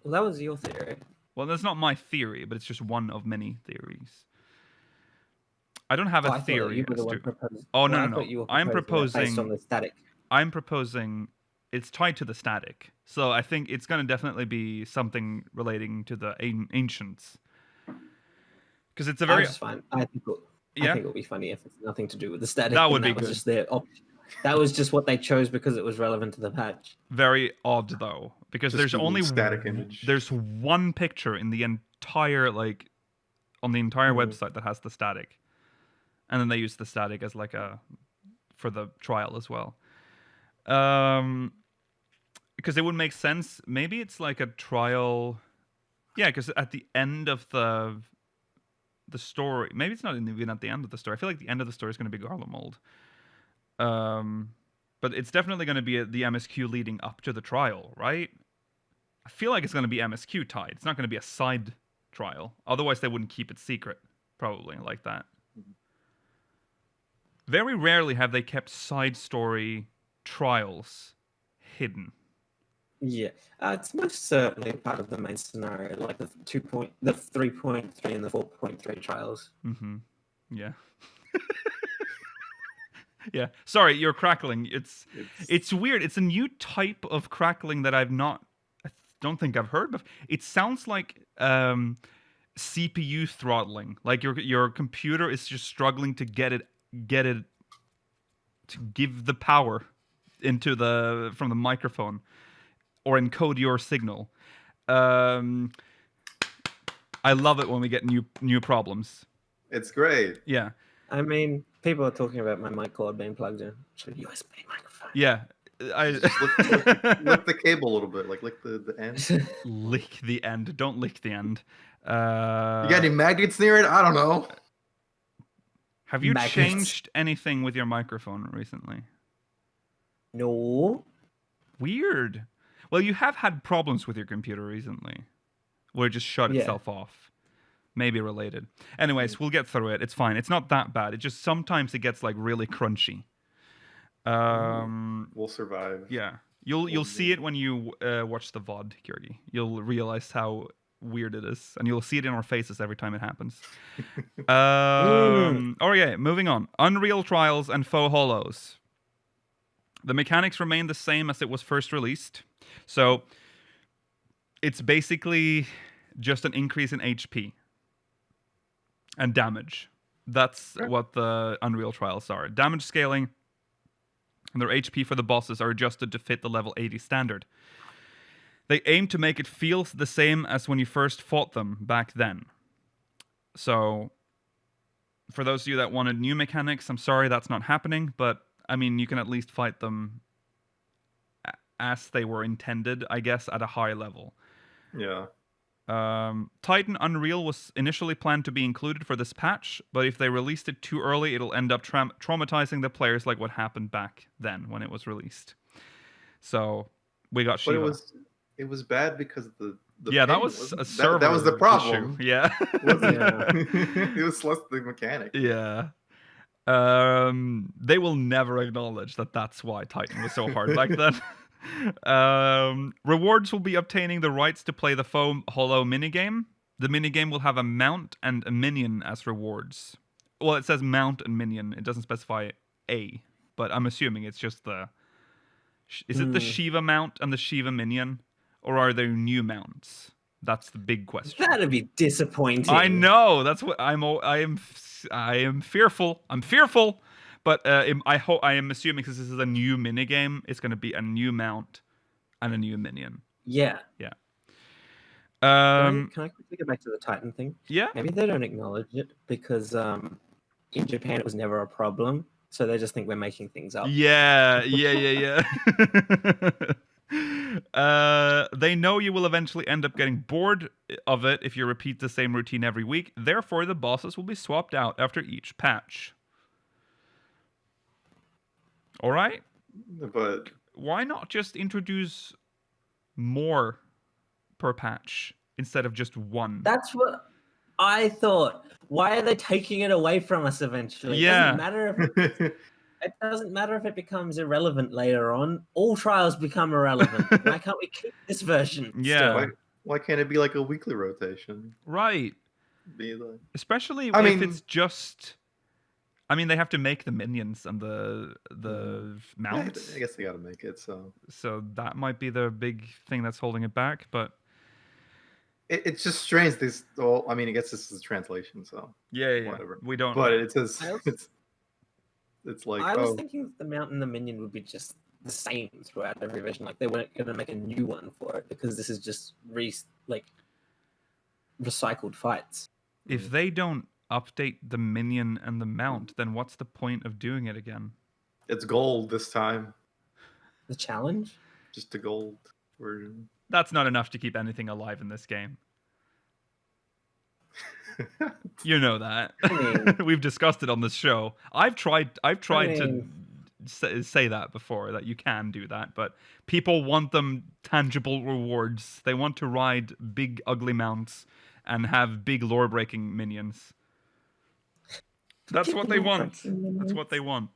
Well, that was your theory. Well, that's not my theory, but it's just one of many theories. I don't have a theory as to. Oh no! I'm proposing based on the static. I'm proposing it's tied to the static, so I think it's going to definitely be something relating to the ancients. Because it's a very. That's fine. I think it'll be funny if it's nothing to do with the static. That would be was good. Just that was just what they chose because it was relevant to the patch. Very odd though, because Just there's Google only static image. There's one picture in the entire on the entire website that has the static, and then they use the static as for the trial as well. Because it would make sense. Maybe it's like a trial. Yeah, because at the end of the story, maybe it's not even at the end of the story. I feel like the end of the story is going to be Garlemald. But it's definitely going to be the MSQ leading up to the trial, right? I feel like it's going to be MSQ tied. It's not going to be a side trial. Otherwise, they wouldn't keep it secret, probably, like that. Very rarely have they kept side story trials hidden. Yeah, it's most certainly part of the main scenario, like the 3.3 and the 4.3 trials. Mm-hmm. Yeah. Yeah. Sorry, you're crackling. It's weird. It's a new type of crackling that I don't think I've heard before. It sounds like CPU throttling. Like your computer is just struggling to get it to give the power from the microphone or encode your signal. I love it when we get new problems. It's great. Yeah. I mean, people are talking about my mic cord being plugged in. It's a USB microphone. Yeah. Lick the cable a little bit, like lick the end. Lick the end. Don't lick the end. You got any magnets near it? I don't know. Have you Magnets. changed anything with your microphone recently? No. Weird. Well, you have had problems with your computer recently, where it just shut itself off. Maybe related. Anyways, we'll get through it. It's fine. It's not that bad. It just sometimes it gets really crunchy. We'll survive. Yeah. You'll see it when you watch the VOD, Kyrgi. You'll realize how weird it is, and you'll see it in our faces every time it happens. Okay, moving on. Unreal Trials and Faux Hollows. The mechanics remain the same as it was first released. So it's basically just an increase in HP and damage. That's what the Unreal Trials are. Damage scaling and their HP for the bosses are adjusted to fit the level 80 standard. They aim to make it feel the same as when you first fought them back then. So, for those of you that wanted new mechanics, I'm sorry that's not happening, but I mean, you can at least fight them as they were intended, I guess, at a high level. Yeah. Titan Unreal was initially planned to be included for this patch, but if they released it too early, it'll end up traumatizing the players like what happened back then when it was released. So, we got Shiva. But it was bad because Yeah, that ping, was wasn't a it? server That was the problem. issue. Yeah. Wasn't Yeah. it? It was less the mechanic. Yeah. They will never acknowledge that that's why Titan was so hard back then. Rewards will be obtaining the rights to play the Foam Hollow minigame. The minigame will have a mount and a minion as rewards. Well, it says mount and minion. It doesn't specify a, but I'm assuming it's just the... Is it the Shiva mount and the Shiva minion? Or are there new mounts? That's the big question. That'd be disappointing. I know. That's what I am fearful. I'm fearful. But I am assuming because this is a new minigame, it's going to be a new mount and a new minion. Yeah. Yeah. Can I quickly go back to the Titan thing? Yeah. Maybe they don't acknowledge it because in Japan it was never a problem, so they just think we're making things up. Yeah. They know you will eventually end up getting bored of it if you repeat the same routine every week. Therefore, the bosses will be swapped out after each patch. All right? But Why not just introduce more per patch instead of just one? That's what I thought. Why are they taking it away from us eventually? Yeah. It doesn't matter if it becomes irrelevant later on. All trials become irrelevant. Why can't we keep this version? Yeah. still? why can't it be like a weekly rotation? Right. Be like, Especially I if mean- it's just... I mean, they have to make the minions and the mounts. I guess they got to make it. So that might be the big thing that's holding it back. But it's just strange. This, well, I mean, I guess this is a translation, so yeah. whatever. We don't... But it says I also- it's like I was thinking that the mount and the minion would be just the same throughout every version. Like they weren't going to make a new one for it because this is just recycled fights. If they don't update the minion and the mount, then what's the point of doing it again? it's gold this time, The challenge? just a gold version. That's not enough to keep anything alive in this game. You know that. I mean- We've discussed it on this show. I've tried mean- to say that before, that you can do that, but people want them tangible rewards. They want to ride big ugly mounts and have big lore breaking minions. That's what they want. That's what they want.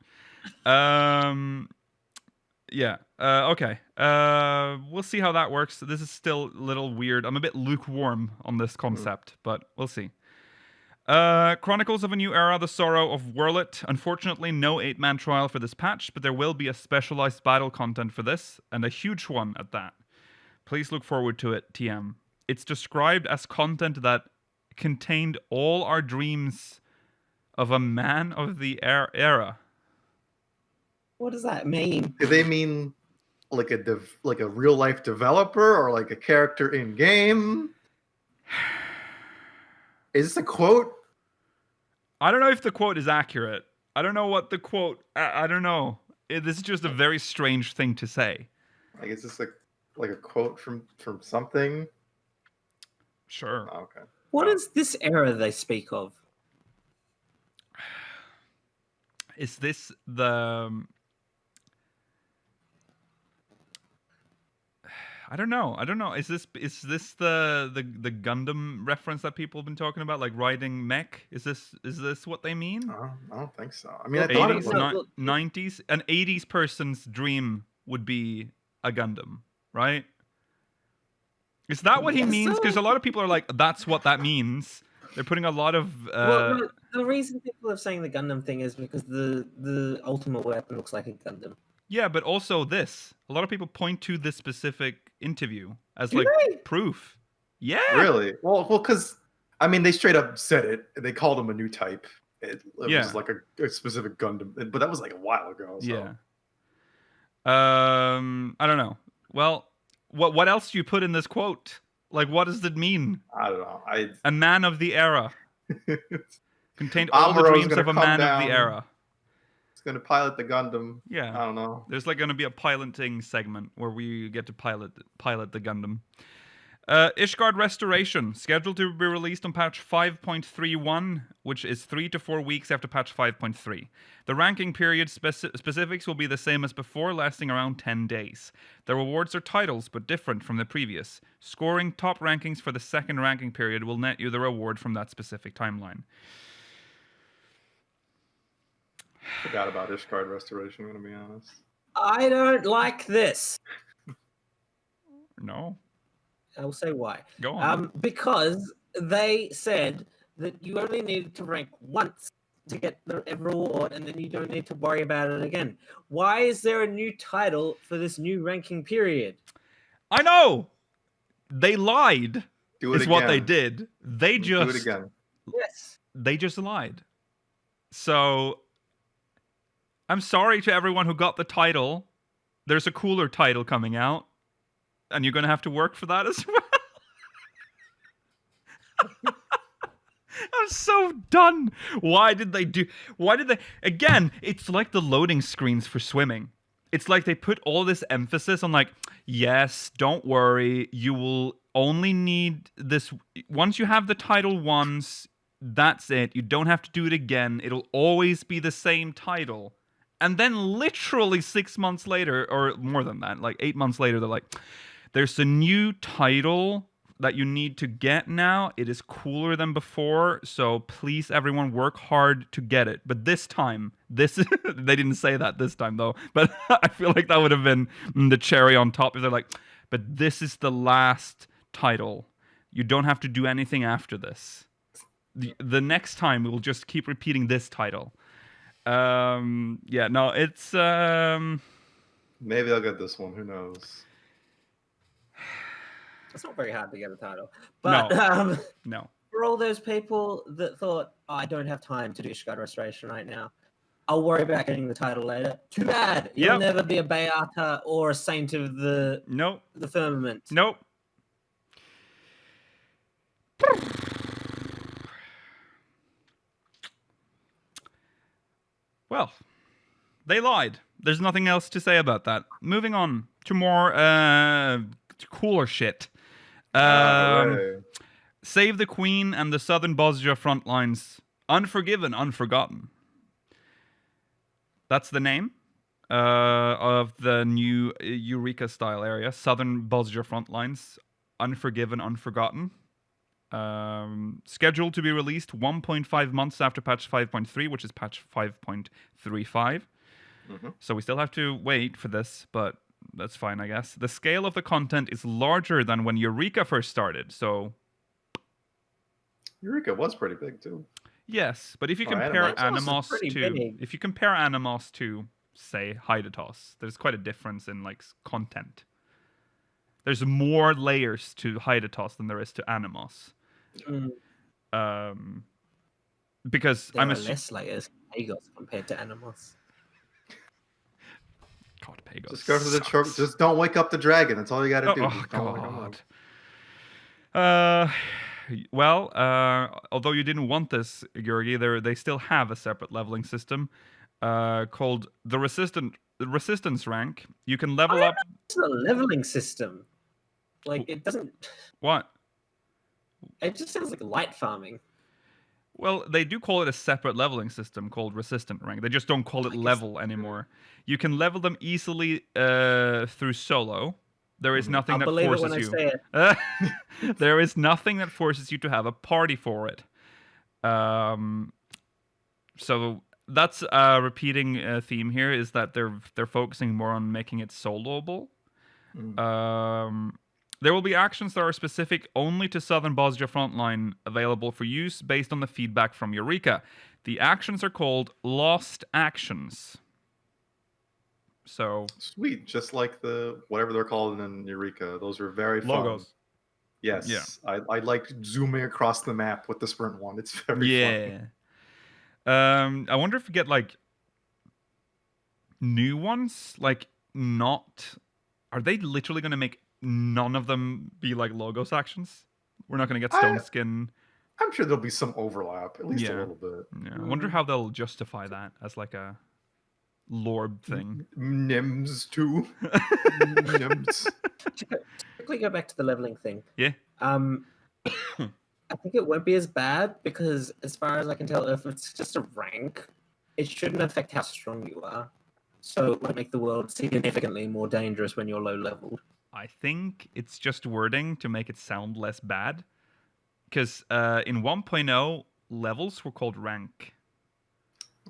Yeah. Okay. We'll see how that works. This is still a little weird. I'm a bit lukewarm on this concept, but we'll see. Chronicles of a New Era, The Sorrow of Whirlit. Unfortunately, no 8-man trial for this patch, but there will be a specialized battle content for this, and a huge one at that. Please look forward to it, TM. It's described as content that contained all our dreams of a man of the era. What does that mean? Do they mean like a real life developer or like a character in game? Is this a quote? I don't know if the quote is accurate. I don't know what the quote... I don't know. This is just a very strange thing to say. Like, is this like a quote from something? Sure. Oh, okay. What is this era they speak of? Is this the... I don't know. Is this the Gundam reference that people have been talking about, like riding mech? Is this what they mean? I don't think so. I mean, I thought it 80s, was. 90s, an 80s person's dream would be a Gundam, right? Is that what he Yes, means? so. Because a lot of people are like, that's what that means. They're putting a lot of... Well, the reason people are saying the Gundam thing is because the ultimate weapon looks like a Gundam. Yeah, but also this. A lot of people point to this specific interview as Do like they? proof. Yeah. Really? Well, because I mean, they straight up said it. They called him a new type. It Yeah. was like a specific Gundam, but that was like a while ago. So. Yeah. I don't know. Well, what else do you put in this quote? Like, what does it mean? I don't know. A man of the era. Contained all the Amuro's dreams gonna of a come man of down. the era. It's gonna pilot the Gundam. Yeah. I don't know. There's like going to be a piloting segment where we get to pilot the Gundam. Ishgard Restoration, scheduled to be released on patch 5.31, which is 3 to 4 weeks after patch 5.3. The ranking period specifics will be the same as before, lasting around 10 days. The rewards are titles, but different from the previous. Scoring top rankings for the second ranking period will net you the reward from that specific timeline. Forgot about Ishgard Restoration, I'm going to be honest. I don't like this. No. I'll say why. Go on. Because they said that you only needed to rank once to get every reward, and then you don't need to worry about it again. Why is there a new title for this new ranking period? I know! They lied. Do it is again. what they did. They just... Do it again. Yes. They just lied. So, I'm sorry to everyone who got the title. There's a cooler title coming out. And you're going to have to work for that as well. I'm so done. Why did they... Again, it's like the loading screens for swimming. It's like they put all this emphasis on like, yes, don't worry. You will only need this... Once you have the title once, that's it. You don't have to do it again. It'll always be the same title. And then literally 6 months later, or more than that, like 8 months later, they're like... There's a new title that you need to get now. It is cooler than before, so please, everyone, work hard to get it. But this time, they didn't say that this time, though. But I feel like that would have been the cherry on top if they're like, but this is the last title. You don't have to do anything after this. The next time, we will just keep repeating this title. Yeah, no, it's... Maybe I'll get this one. Who knows? It's not very hard to get a title. But no. For all those people that thought, oh, I don't have time to do Ishgard Restoration right now, I'll worry about getting the title later. Too bad. You'll never be a Beata or a Saint of the Firmament. Nope. Well, they lied. There's nothing else to say about that. Moving on to more cooler shit. Save the Queen and the Southern Bosnia front lines. Unforgiven, Unforgotten. That's the name of the new Eureka-style area. Southern Bosnia front lines. Unforgiven, Unforgotten. Scheduled to be released 1.5 months after patch 5.3, which is patch 5.35. Mm-hmm. So we still have to wait for this, but that's fine, I guess. The scale of the content is larger than when Eureka first started, so... Eureka was pretty big, too. Yes, but if you compare Animos to... big. If you compare Animos to, say, Hydatos, there's quite a difference in, like, content. There's more layers to Hydatos than there is to Animos. Because there are less layers Pagos compared to Animos. God, Pagos just go to the truck. Just don't wake up the dragon. That's all you got to do. Oh, God. Well, although you didn't want this, Georgi, they still have a separate leveling system called the Resistance rank. You can level up... It's a leveling system. Like, it doesn't... What? It just sounds like light farming. Well, they do call it a separate leveling system called Resistant rank. They just don't call it level anymore. You can level them easily through solo. There is nothing that forces you. There is nothing that forces you to have a party for it. So that's a repeating theme here, is that they're focusing more on making it soloable. There will be actions that are specific only to Southern Bosnia Frontline, available for use based on the feedback from Eureka. The actions are called Lost Actions. So sweet, just like the whatever they're called in Eureka. Those are very fun. Logos. Yes, yeah. I like zooming across the map with the sprint one. It's very fun. I wonder if we get like new ones. Like are they literally going to make none of them be like Logos actions? We're not going to get Stone Skin. I'm sure there'll be some overlap, at least a little bit. Yeah. I wonder how they'll justify that as like a lorb thing. Nims too. Nims. To quickly go back to the leveling thing. Yeah. I think it won't be as bad because, as far as I can tell, if it's just a rank, it shouldn't affect how strong you are. So it won't make the world significantly more dangerous when you're low leveled. I think it's just wording to make it sound less bad. Because in 1.0, levels were called rank.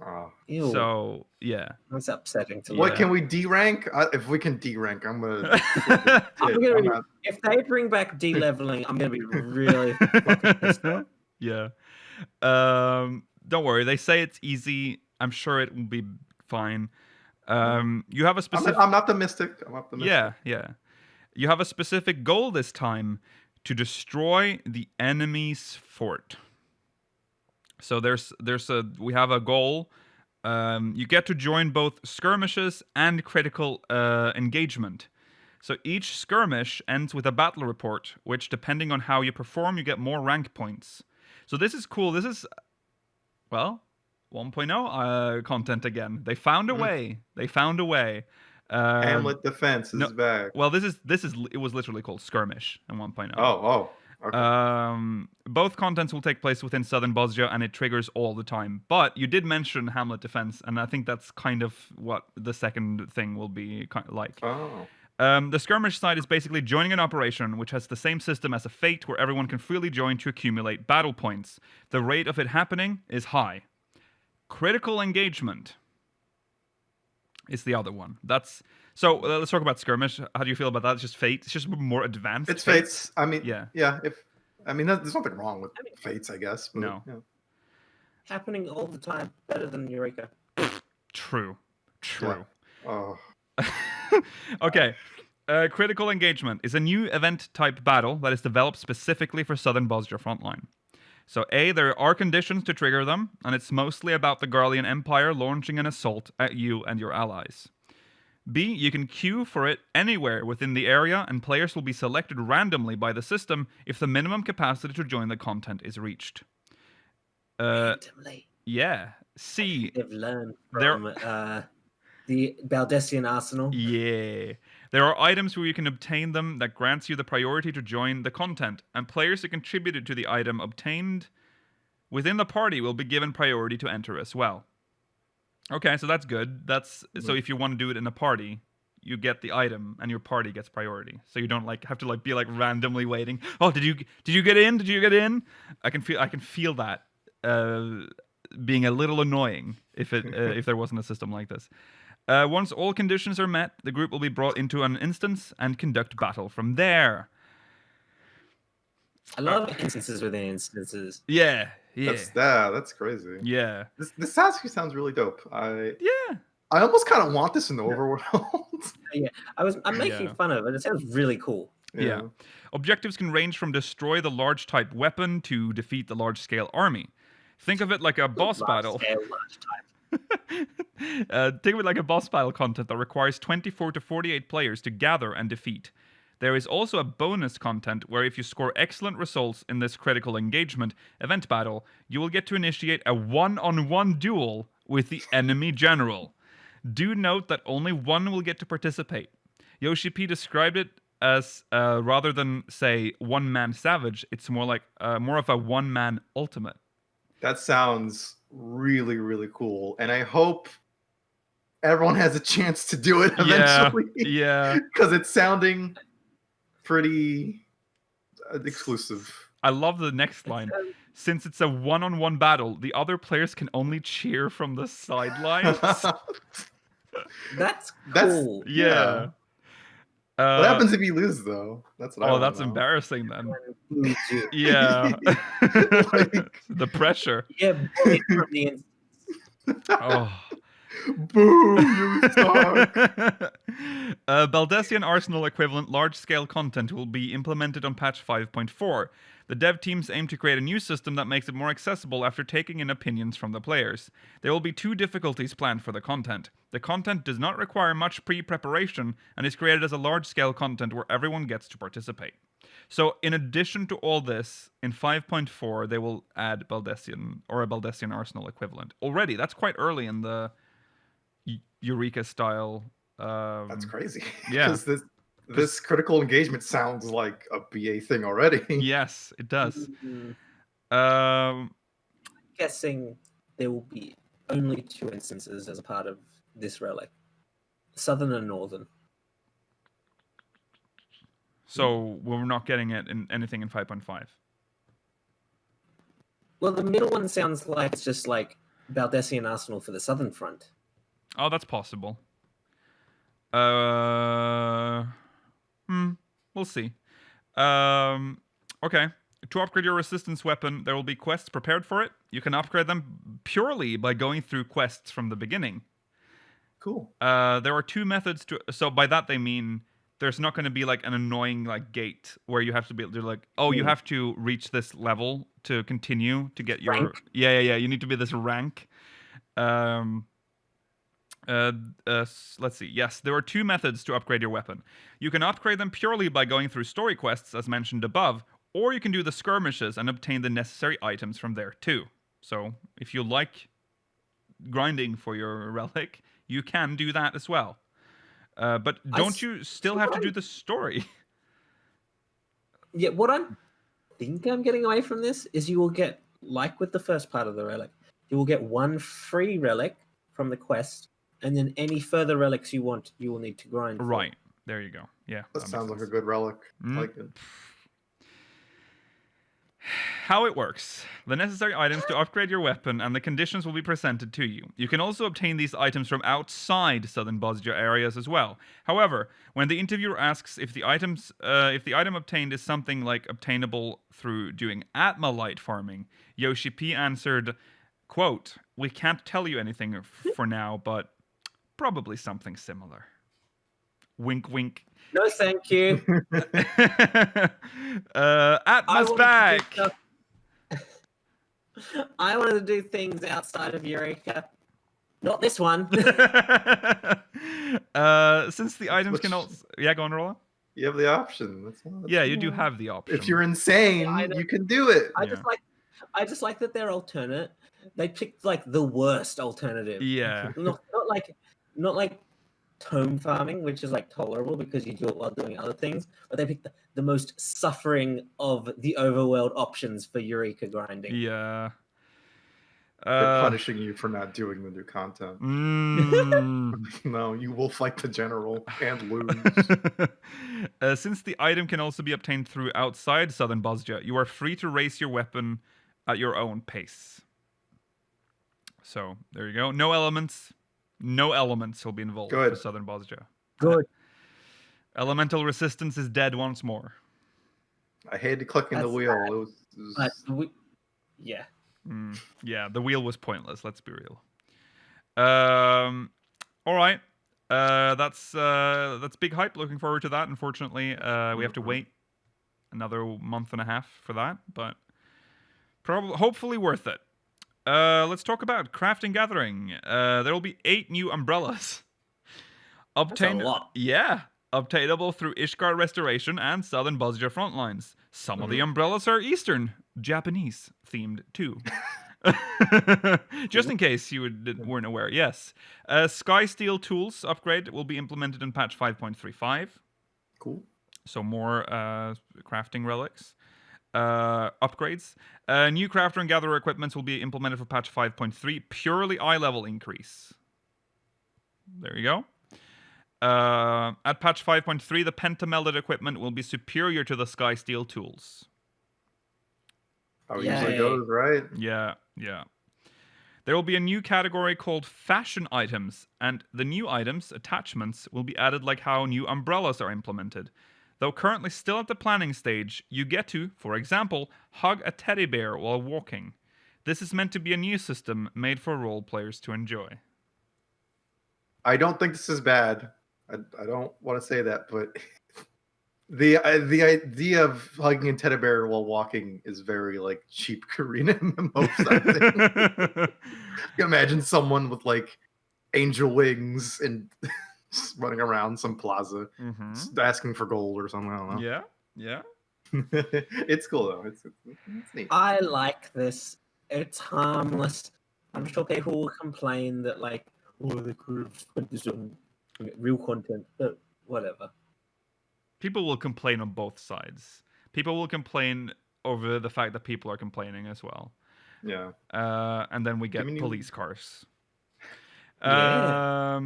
Oh. Ew, So, yeah. that's upsetting to What me. can we D-rank? If we can D-rank, I'm gonna. I'm gonna be, if they bring back de-leveling, I'm gonna be really fucking pissed off. Yeah. Don't worry. They say it's easy. I'm sure it will be fine. You have a specific. I'm optimistic. I'm optimistic. Yeah. You have a specific goal this time to destroy the enemy's fort. So we have a goal. You get to join both skirmishes and critical engagement. So each skirmish ends with a battle report, which, depending on how you perform, you get more rank points. So this is cool. This is, well, 1.0 content again. They found a way. They found a way. Hamlet Defense is back. Well, it was literally called Skirmish in 1.0. Oh. Okay. Both contents will take place within Southern Bosnia, and it triggers all the time. But you did mention Hamlet Defense, and I think that's kind of what the second thing will be like. Oh. The skirmish side is basically joining an operation which has the same system as a fate, where everyone can freely join to accumulate battle points. The rate of it happening is high. Critical engagement is the other one. So let's talk about skirmish. How do you feel about that? It's just fate. It's just more advanced. It's fates. I mean, yeah. There's nothing wrong with fates, I guess. But, no. Yeah. Happening all the time. Better than Eureka. True. Yeah. Oh. Okay. Critical engagement is a new event-type battle that is developed specifically for Southern Bosnia Frontline. So there are conditions to trigger them, and it's mostly about the Garlean Empire launching an assault at you and your allies. B, you can queue for it anywhere within the area, and players will be selected randomly by the system if the minimum capacity to join the content is reached. Randomly. Yeah. C, They've learned from the Baldessian arsenal. Yeah. There are items where you can obtain them that grants you the priority to join the content, and players who contributed to the item obtained within the party will be given priority to enter as well. Okay, so that's good. So if you want to do it in a party, you get the item and your party gets priority. So you don't have to be randomly waiting. Oh, did you get in? Did you get in? I can feel that being a little annoying if there wasn't a system like this. Once all conditions are met, the group will be brought into an instance and conduct battle from there. I love instances within instances. Yeah. That's crazy. Yeah. This actually sounds really dope. I I almost kind of want this in the overworld. Yeah, I'm making fun of it. It sounds really cool. Yeah. Objectives can range from destroy the large type weapon to defeat the large scale army. Think of it like a boss battle. Think of it like a boss battle content that requires 24 to 48 players to gather and defeat. There is also a bonus content where if you score excellent results in this critical engagement event battle, you will get to initiate a one-on-one duel with the enemy general. Do note that only one will get to participate. Yoshi-P described it as rather than, say, one-man savage, it's more of a one-man ultimate. That sounds really, really cool. And I hope everyone has a chance to do it eventually. Yeah. Because it's sounding pretty exclusive. I love the next line. Since it's a one-on-one battle, the other players can only cheer from the sidelines. That's cool. Yeah. What happens if you lose, though? That's what I that's know. Embarrassing then. Yeah. The pressure. Yeah, bullied from the instance. Oh. Boo, you suck. Baldessian Arsenal equivalent large-scale content will be implemented on patch 5.4. The dev teams aim to create a new system that makes it more accessible after taking in opinions from the players. There will be 2 difficulties planned for the content. The content does not require much pre-preparation and is created as a large-scale content where everyone gets to participate. So in addition to all this, in 5.4 they will add Baldessian or a Baldessian Arsenal equivalent. Already, that's quite early in the Eureka style. That's crazy. yeah. Because this critical engagement sounds like a BA thing already. Yes, it does. Mm, Um, guessing there will be only 2 instances as a part of this relic, southern and northern. so we're not getting it in anything in 5.5. Well, the middle one sounds like it's just like Baldessian Arsenal for the southern front. Oh, that's possible. We'll see. Okay. To upgrade your resistance weapon, there will be quests prepared for it. You can upgrade them purely by going through quests from the beginning. Cool. There are 2 methods to. So by that they mean there's not going to be like an annoying like gate where you have to be. They're like, oh, you have to reach this level to continue to get your Rank. Yeah. You need to be this rank. Let's see. Yes, there are 2 methods to upgrade your weapon. You can upgrade them purely by going through story quests, as mentioned above, or you can do the skirmishes and obtain the necessary items from there too. So, if you like grinding for your relic, you can do that as well. But don't you still have to do the story? Yeah, what I think I'm getting away from this is you will get, like with the first part of the relic, you will get 1 free relic from the quest, and then any further relics you want, you will need to grind for. Right. There you go. Yeah. That makes sounds like a sense. good relic. Mm. I like it. How it works. The necessary items to upgrade your weapon and the conditions will be presented to you. You can also obtain these items from outside Southern Bosnia areas as well. However, when the interviewer asks if the item obtained is something like obtainable through doing Atma-Light farming, Yoshi-P answered, quote, "We can't tell you anything for now, but probably something similar." Wink, wink. No, thank you. Atma's back! I wanted to do things outside of Eureka. Not this one. Since the items can also... Yeah, go on, Rolla. You have the option. Yeah, you do have the option. If you're insane, you can do it. I just like that they're alternate. They picked like the worst alternative. Yeah. Not like tome farming, which is like tolerable because you do it while doing other things, but they picked the most suffering of the overworld options for Eureka grinding. Yeah. They're punishing you for not doing the new content. No, you will fight the general and lose. Since the item can also be obtained through outside Southern Bosnia, you are free to raise your weapon at your own pace. So, there you go. No elements will be involved for Southern Bosnia. Good. Elemental resistance is dead once more. I hated clicking the wheel. Yeah. Yeah, the wheel was pointless. Let's be real. All right. That's big hype. Looking forward to that. Unfortunately, we have to wait another month and a half for that, but hopefully worth it. Let's talk about crafting gathering. There will be 8 new umbrellas. That's a lot. Yeah. Obtainable through Ishgard Restoration and Southern Bosnia Frontlines. Some of the umbrellas are Eastern Japanese themed too. Just in case you weren't aware, yes. Sky Steel Tools upgrade will be implemented in patch 5.35. Cool. So more crafting relics. Upgrades. New crafter and gatherer equipments will be implemented for patch 5.3. Purely eye level increase. There you go. At patch 5.3, the pentamelded equipment will be superior to the Sky Steel tools. How it usually goes, right? Yeah. There will be a new category called fashion items, and the new items, attachments, will be added like how new umbrellas are implemented. Though currently still at the planning stage, you get to, for example, hug a teddy bear while walking. This is meant to be a new system made for role players to enjoy. I don't think this is bad. I don't want to say that, but the idea of hugging a teddy bear while walking is very like cheap Korean MMOs. I think. You can imagine someone with like angel wings and just running around some plaza, asking for gold or something. I don't know. Yeah. It's cool though. It's neat. I like this. It's harmless. I'm sure people will complain that like, oh, they could have spent this on real content, but whatever. People will complain on both sides. People will complain over the fact that people are complaining as well. Yeah. And then we get Giving you- police cars. Yeah.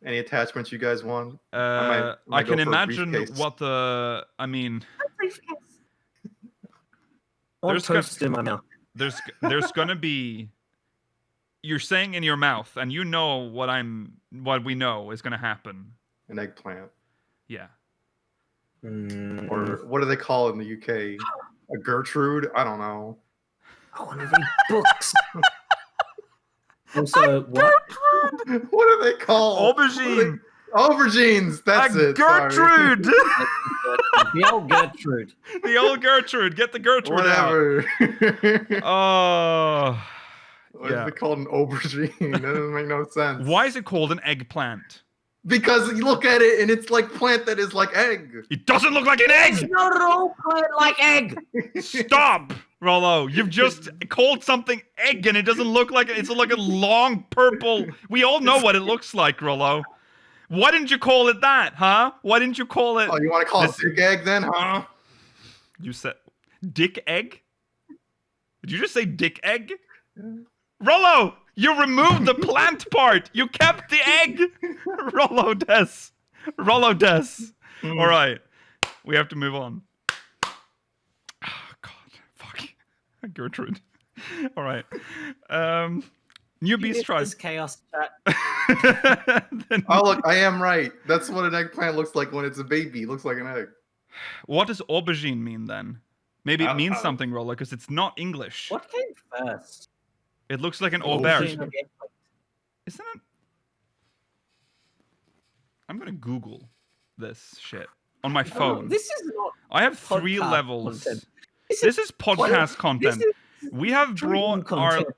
Any attachments you guys want? I might go can for a imagine briefcase. what the. I mean, Or There's toast in my mouth. there's gonna be. You're saying in your mouth, and you know what we know is gonna happen. An eggplant. Yeah. Or what do they call it in the UK? A Gertrude? I don't know. I want to read books. Also, what? What are they called? Aubergine. Aubergines. That's A it. sorry. Gertrude. The old Gertrude. The old Gertrude. Get the Gertrude out. Whatever. Oh. Why Yeah. is it called an aubergine? That doesn't make no sense. Why is it called an eggplant? Because you look at it and it's like plant that is like egg. It doesn't look like an It's egg. not at all plant like egg. Stop, Rollo. You've just called something egg, and it doesn't look like it. It's like a long purple. We all know what it looks like, Rollo. Why didn't you call it that, huh? Why didn't you call it? Oh, you want to call This- it dick egg then, huh? You said dick egg? Did you just say dick egg? Rollo, you removed the plant part. You kept the egg. Rollo des. Rollo des. All right. We have to move on. Oh, God. Fuck. Gertrude. All right. New beast tribe. This chaos chat. Then- Oh, look, I am right. That's what an eggplant looks like when it's a baby. It looks like an egg. What does aubergine mean then? Maybe it means I- something, Rollo, because it's not English. What came first? It looks like an Aubergine. auberge. Isn't it? I'm gonna Google this shit on my Oh, phone. this is not I have 3 podcast levels. content. This is podcast This content. is We have streaming brought our content.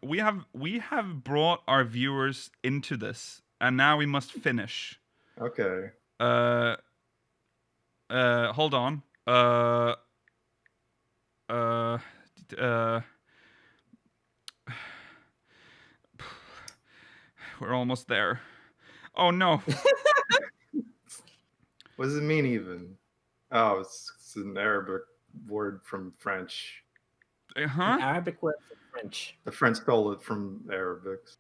we have brought our viewers into this, and now we must finish. Okay. Hold on. We're almost there. Oh no. What does it mean even? Oh, it's an Arabic word from French. Huh? Arabic word for French. The French stole it from Arabics.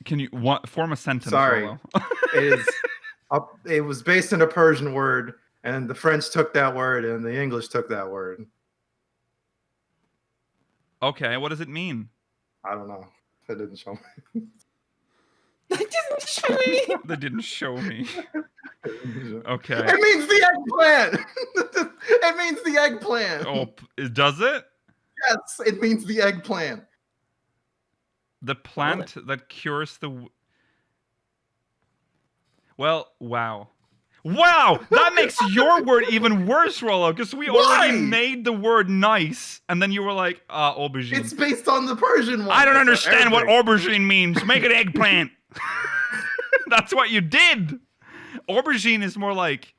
Can you form a sentence? Sorry. Rollo? It was based on a Persian word, and the French took that word, and the English took that word. Okay, what does it mean? I don't know. That didn't show me. That didn't show me. They didn't show me. It Okay. means the eggplant. It means the eggplant. Oh, does it? Yes, it means the eggplant. The plant that cures the. Well, wow. Wow! That makes your word even worse, Rollo, because we already Why? made the word nice, and then you were like, aubergine. It's based on the Persian one. I don't That's understand what Arabic. aubergine means. Make it eggplant. That's what you did. Aubergine is more like,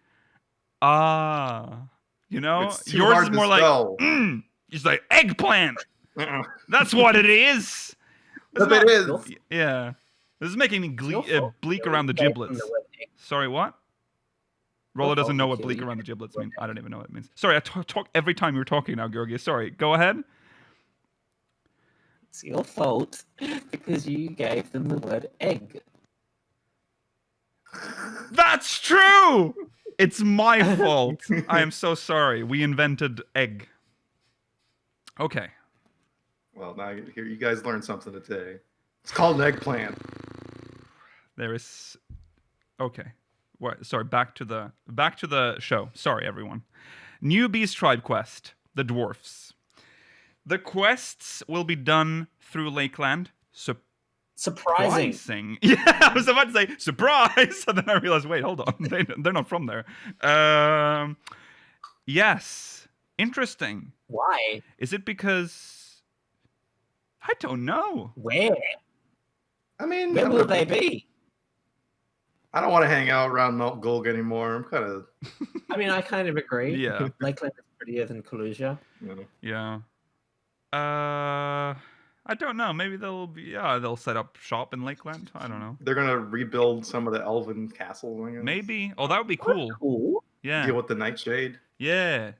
you know? It's too Yours hard is to more spell. like, it's like eggplant. Uh-uh. That's what it is. It's But it not- is. Your- Yeah. This is making me your fault. bleak around the Based on giblets. the word egg. Sorry, what? Rollo Your doesn't fault, know what Nikhil. bleak You around the can't giblets word means. egg. I don't even know what it means. Sorry, I talk every time you're talking now, Georgie. Sorry, go ahead. It's your fault because you gave them the word egg. That's true! It's my fault. I am so sorry. We invented egg. Okay. Well, now here you guys learned something today. It's called an eggplant. There is okay. What sorry, back to the show. Sorry everyone. New Beast Tribe quest, the dwarfs. The quests will be done through Lakeland. Surprising. Surprising. Yeah, I was about to say surprise, and then I realized, wait, hold on, they're not from there. Yes, interesting. Why? Is it because I don't know? Where? I mean, Where will they be? I don't want to hang out around Mount Gulg anymore. I'm kind of, I mean, I kind of agree. Yeah, Lakeland is prettier than Kalusia. you know. yeah. I don't know. Maybe they'll set up shop in Lakeland. I don't know. They're gonna rebuild some of the elven castles. I guess. Maybe. Oh, that would be cool. Cool. Yeah. Deal with the Nightshade. Yeah.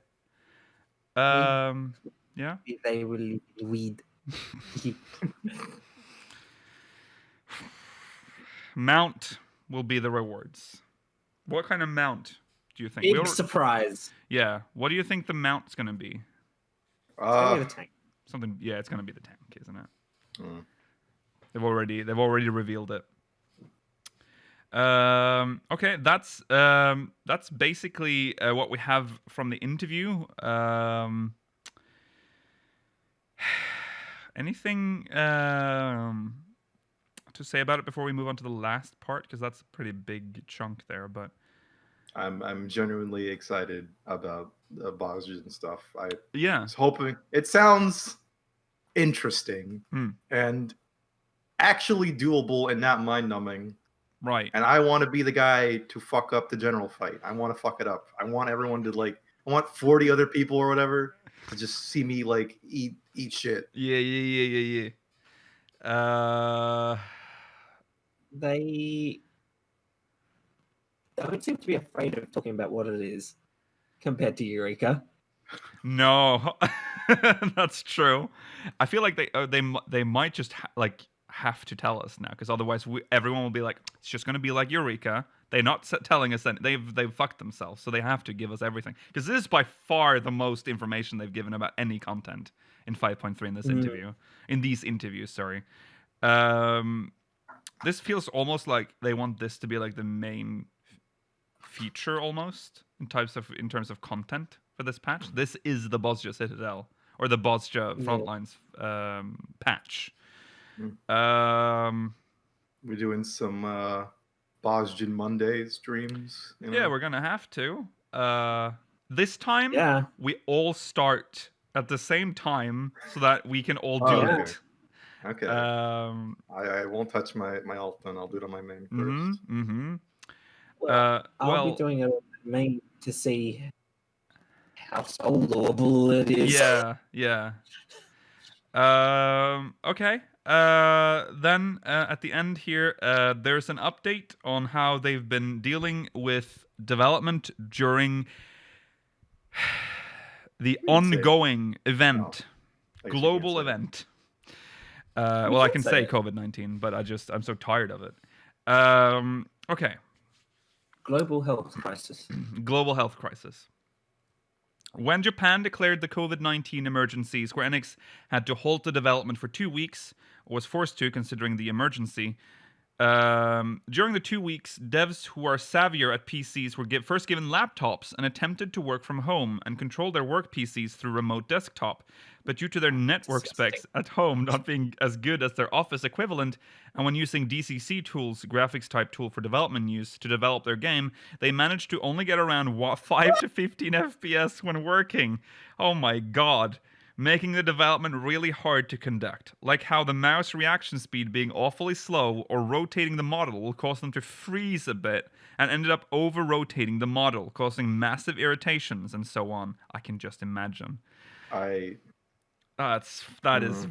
Yeah. They will weed. Mount will be the rewards. What kind of mount do you think? Big surprise. Yeah. What do you think the mount's gonna be? It's gonna be the tank. Something. Yeah, it's gonna be the tank, isn't it? Mm. They've already revealed it. Okay, that's basically what we have from the interview. Anything to say about it before we move on to the last part? Because that's a pretty big chunk there. But I'm genuinely excited about the Bosges and stuff. I yeah, was hoping it sounds interesting and actually doable and not mind-numbing. right. And I want to be the guy to fuck up the general fight. I want to fuck it up. I want everyone to I want 40 other people or whatever to just see me eat shit. Yeah. They don't seem to be afraid of talking about what it is compared to Eureka. No, that's true. I feel like they might just have to tell us now, because otherwise everyone will be like, it's just going to be like Eureka. They're not telling us that they've fucked themselves, so they have to give us everything. Because this is by far the most information they've given about any content in 5.3 in this interview. In these interviews, sorry. This feels almost like they want this to be like the main feature almost in terms of content for this patch. This is the Bosja Citadel or the Bosja Frontlines patch. We're doing some Bosjan Monday streams. You know? Yeah, we're gonna have to. This time, we all start at the same time so that we can all do it. Okay. I won't touch my alt, then I'll do it on my main first. I'll be doing it on my main to see how soloable it is. Yeah. Okay. Then at the end here, there's an update on how they've been dealing with development during the ongoing event, global event. Well, I can say COVID-19, but I'm so tired of it. Okay. Global health crisis. Global health crisis. When Japan declared the COVID-19 emergency, Square Enix had to halt the development for 2 weeks, or was forced to, considering the emergency. During the 2 weeks, devs who are savvier at PCs were first given laptops and attempted to work from home and control their work PCs through remote desktop. But due to their network specs at home not being as good as their office equivalent, and when using DCC tools, graphics type tool for development use, to develop their game, they managed to only get around 5 to 15 FPS when working. Oh my god. Making the development really hard to conduct. Like how the mouse reaction speed being awfully slow or rotating the model will cause them to freeze a bit and ended up over-rotating the model, causing massive irritations and so on. I can just imagine. That is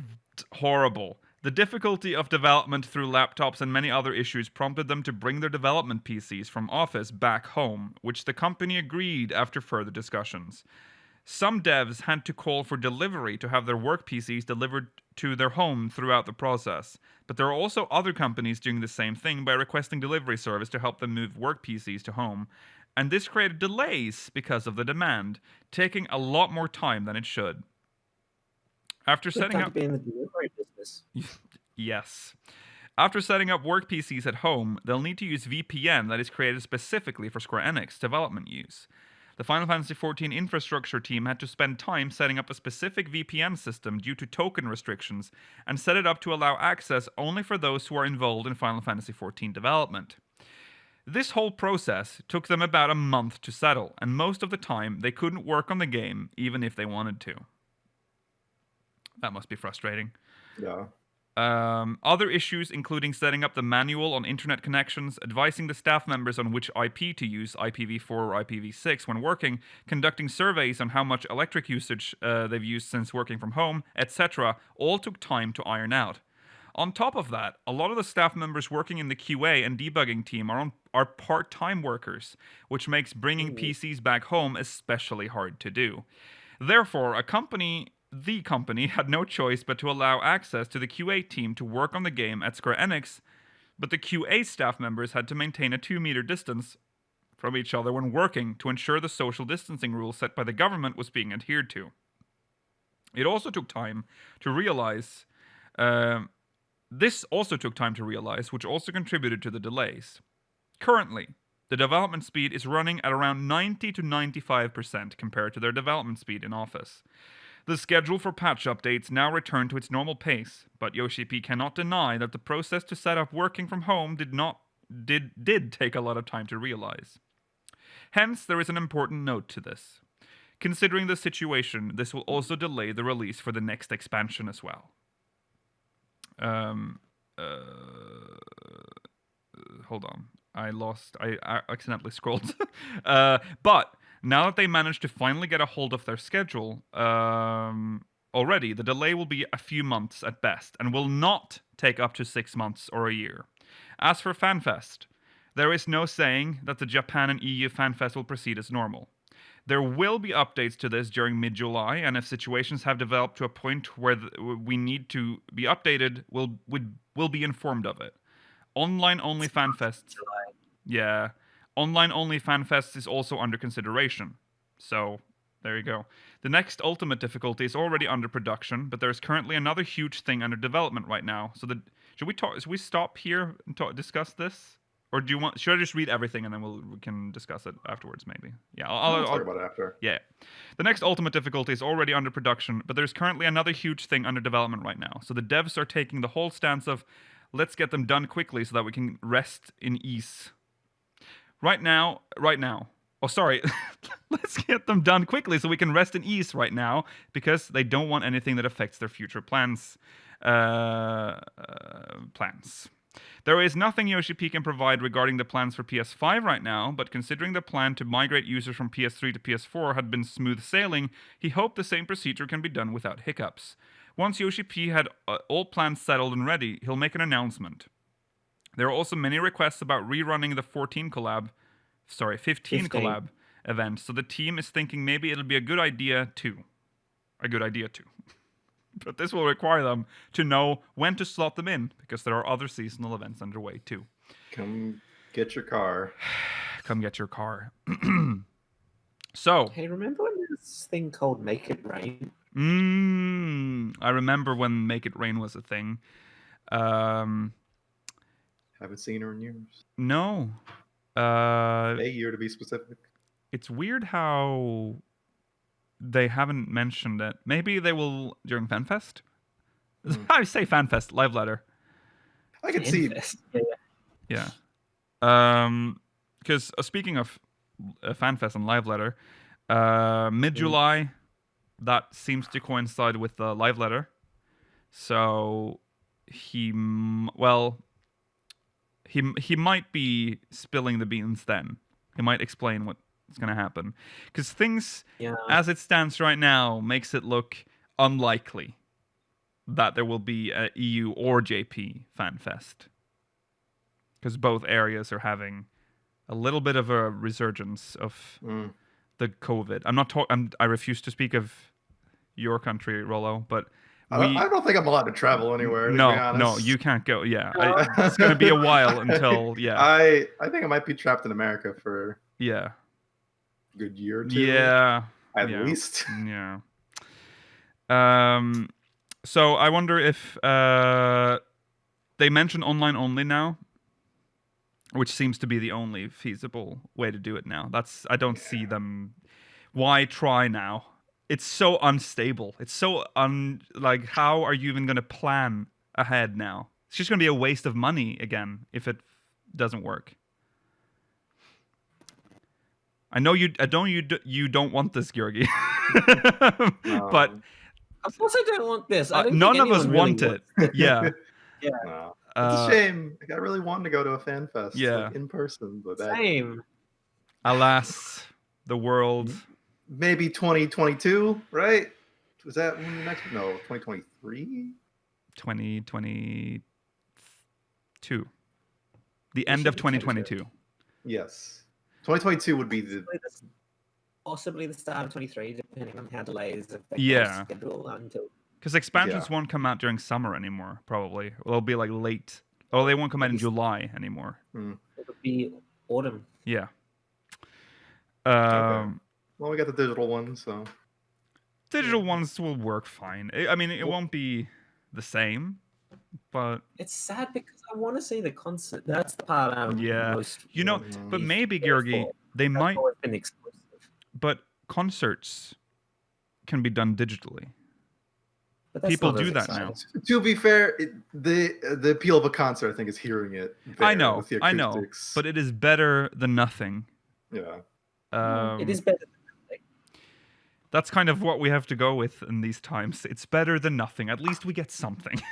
horrible. The difficulty of development through laptops and many other issues prompted them to bring their development PCs from office back home, which the company agreed after further discussions. Some devs had to call for delivery to have their work PCs delivered to their home throughout the process. But there are also other companies doing the same thing by requesting delivery service to help them move work PCs to home. And this created delays because of the demand, taking a lot more time than it should. After setting up... in the delivery business. Yes. After setting up work PCs at home, they'll need to use VPN that is created specifically for Square Enix development use. The Final Fantasy XIV infrastructure team had to spend time setting up a specific VPN system due to token restrictions, and set it up to allow access only for those who are involved in Final Fantasy XIV development. This whole process took them about a month to settle, and most of the time they couldn't work on the game even if they wanted to. That must be frustrating. Yeah. Other issues including setting up the manual on internet connections, advising the staff members on which IP to use, IPv4 or IPv6 when working, conducting surveys on how much electric usage they've used since working from home, etc., all took time to iron out. On top of that, a lot of the staff members working in the QA and debugging team are part-time workers, which makes bringing PCs back home especially hard to do. Therefore, the company had no choice but to allow access to the QA team to work on the game at Square Enix, but the QA staff members had to maintain a 2-meter distance from each other when working to ensure the social distancing rule set by the government was being adhered to. It also took time to realize... This also took time to realize, which also contributed to the delays. Currently, the development speed is running at around 90 to 95% compared to their development speed in Office. The schedule for patch updates now returned to its normal pace, but Yoshi-P cannot deny that the process to set up working from home did take a lot of time to realize. Hence, there is an important note to this. Considering the situation, this will also delay the release for the next expansion as well. Hold on. I accidentally scrolled. But now that they managed to finally get a hold of their schedule already, the delay will be a few months at best and will not take up to 6 months or a year. As for FanFest, there is no saying that the Japan and EU FanFest will proceed as normal. There will be updates to this during mid-July, and if situations have developed to a point where we need to be updated, we'll be informed of it. Online-only FanFests... Yeah. Online-only FanFests is also under consideration. So, there you go. The next ultimate difficulty is already under production, but there is currently another huge thing under development right now. So, should we stop here and discuss this? Or should I just read everything and then we can discuss it afterwards, maybe? Yeah, I'll talk about it after. Yeah. The next ultimate difficulty is already under production, but there's currently another huge thing under development right now. So the devs are taking the whole stance of, let's get them done quickly so that we can rest in ease. Right now. Oh, sorry. Let's get them done quickly so we can rest in ease right now, because they don't want anything that affects their future plans. There is nothing Yoshi-P can provide regarding the plans for PS5 right now, but considering the plan to migrate users from PS3 to PS4 had been smooth sailing, he hoped the same procedure can be done without hiccups. Once Yoshi-P had all plans settled and ready, he'll make an announcement. There are also many requests about rerunning the 15 collab event, so the team is thinking maybe it'll be a good idea too. But this will require them to know when to slot them in, because there are other seasonal events underway too. Come get your car. Come get your car. So. Hey, remember when there was this thing called Make It Rain? I remember when Make It Rain was a thing. Haven't seen her in years. No. A year to be specific. It's weird how they haven't mentioned it. Maybe they will during FanFest? I say FanFest, live letter. I can see. Yeah. Because speaking of FanFest and live letter, mid-July, that seems to coincide with the live letter. So he might be spilling the beans then. He might explain what's going to happen. Because things, as it stands right now, makes it look unlikely that there will be a EU or JP FanFest. Because both areas are having a little bit of a resurgence of the COVID. I refuse to speak of your country, Rollo, but I don't think I'm allowed to travel anywhere. To be honest. No, you can't go. Yeah, it's going to be a while until. Yeah, I think I might be trapped in America for a good year or two. Yeah, at least. Yeah. So I wonder if they mention online only now, which seems to be the only feasible way to do it now. I don't see them. Why try now? It's so unstable. It's so how are you even going to plan ahead now? It's just going to be a waste of money again if it doesn't work. I know you don't want this, Georgi. But Of course, I don't want this. I don't None think of us anyone want really it. wants Yeah. Yeah, No. It's a shame. Like, I really wanted to go to a fan fest, Yeah. like, in person, but that same. Alas, the world. maybe 2022, right? Was that when the next? No, 2023. 2022. The end of 2022. Yes, 2022 would be the. Possibly the start of 23, depending on how delays affect Yeah. the schedule until. Because expansions won't come out during summer anymore, probably. They'll be like late. Oh, they won't come out in July anymore. Hmm. It would be autumn. Yeah. Okay. Well, we got the digital one, so Digital ones will work fine. I mean, it won't be the same, but It's sad because I want to see the concert. That's the part I'm most. you know. But maybe, Georgi, they That's might. always been exclusive. But concerts can be done digitally. But that's People not as do that exciting. now. to be fair, the appeal of a concert, I think, is hearing it. I know, with the I know, acoustics. but it is better than nothing. Yeah. It is better. That's kind of what we have to go with in these times. It's better than nothing. At least we get something.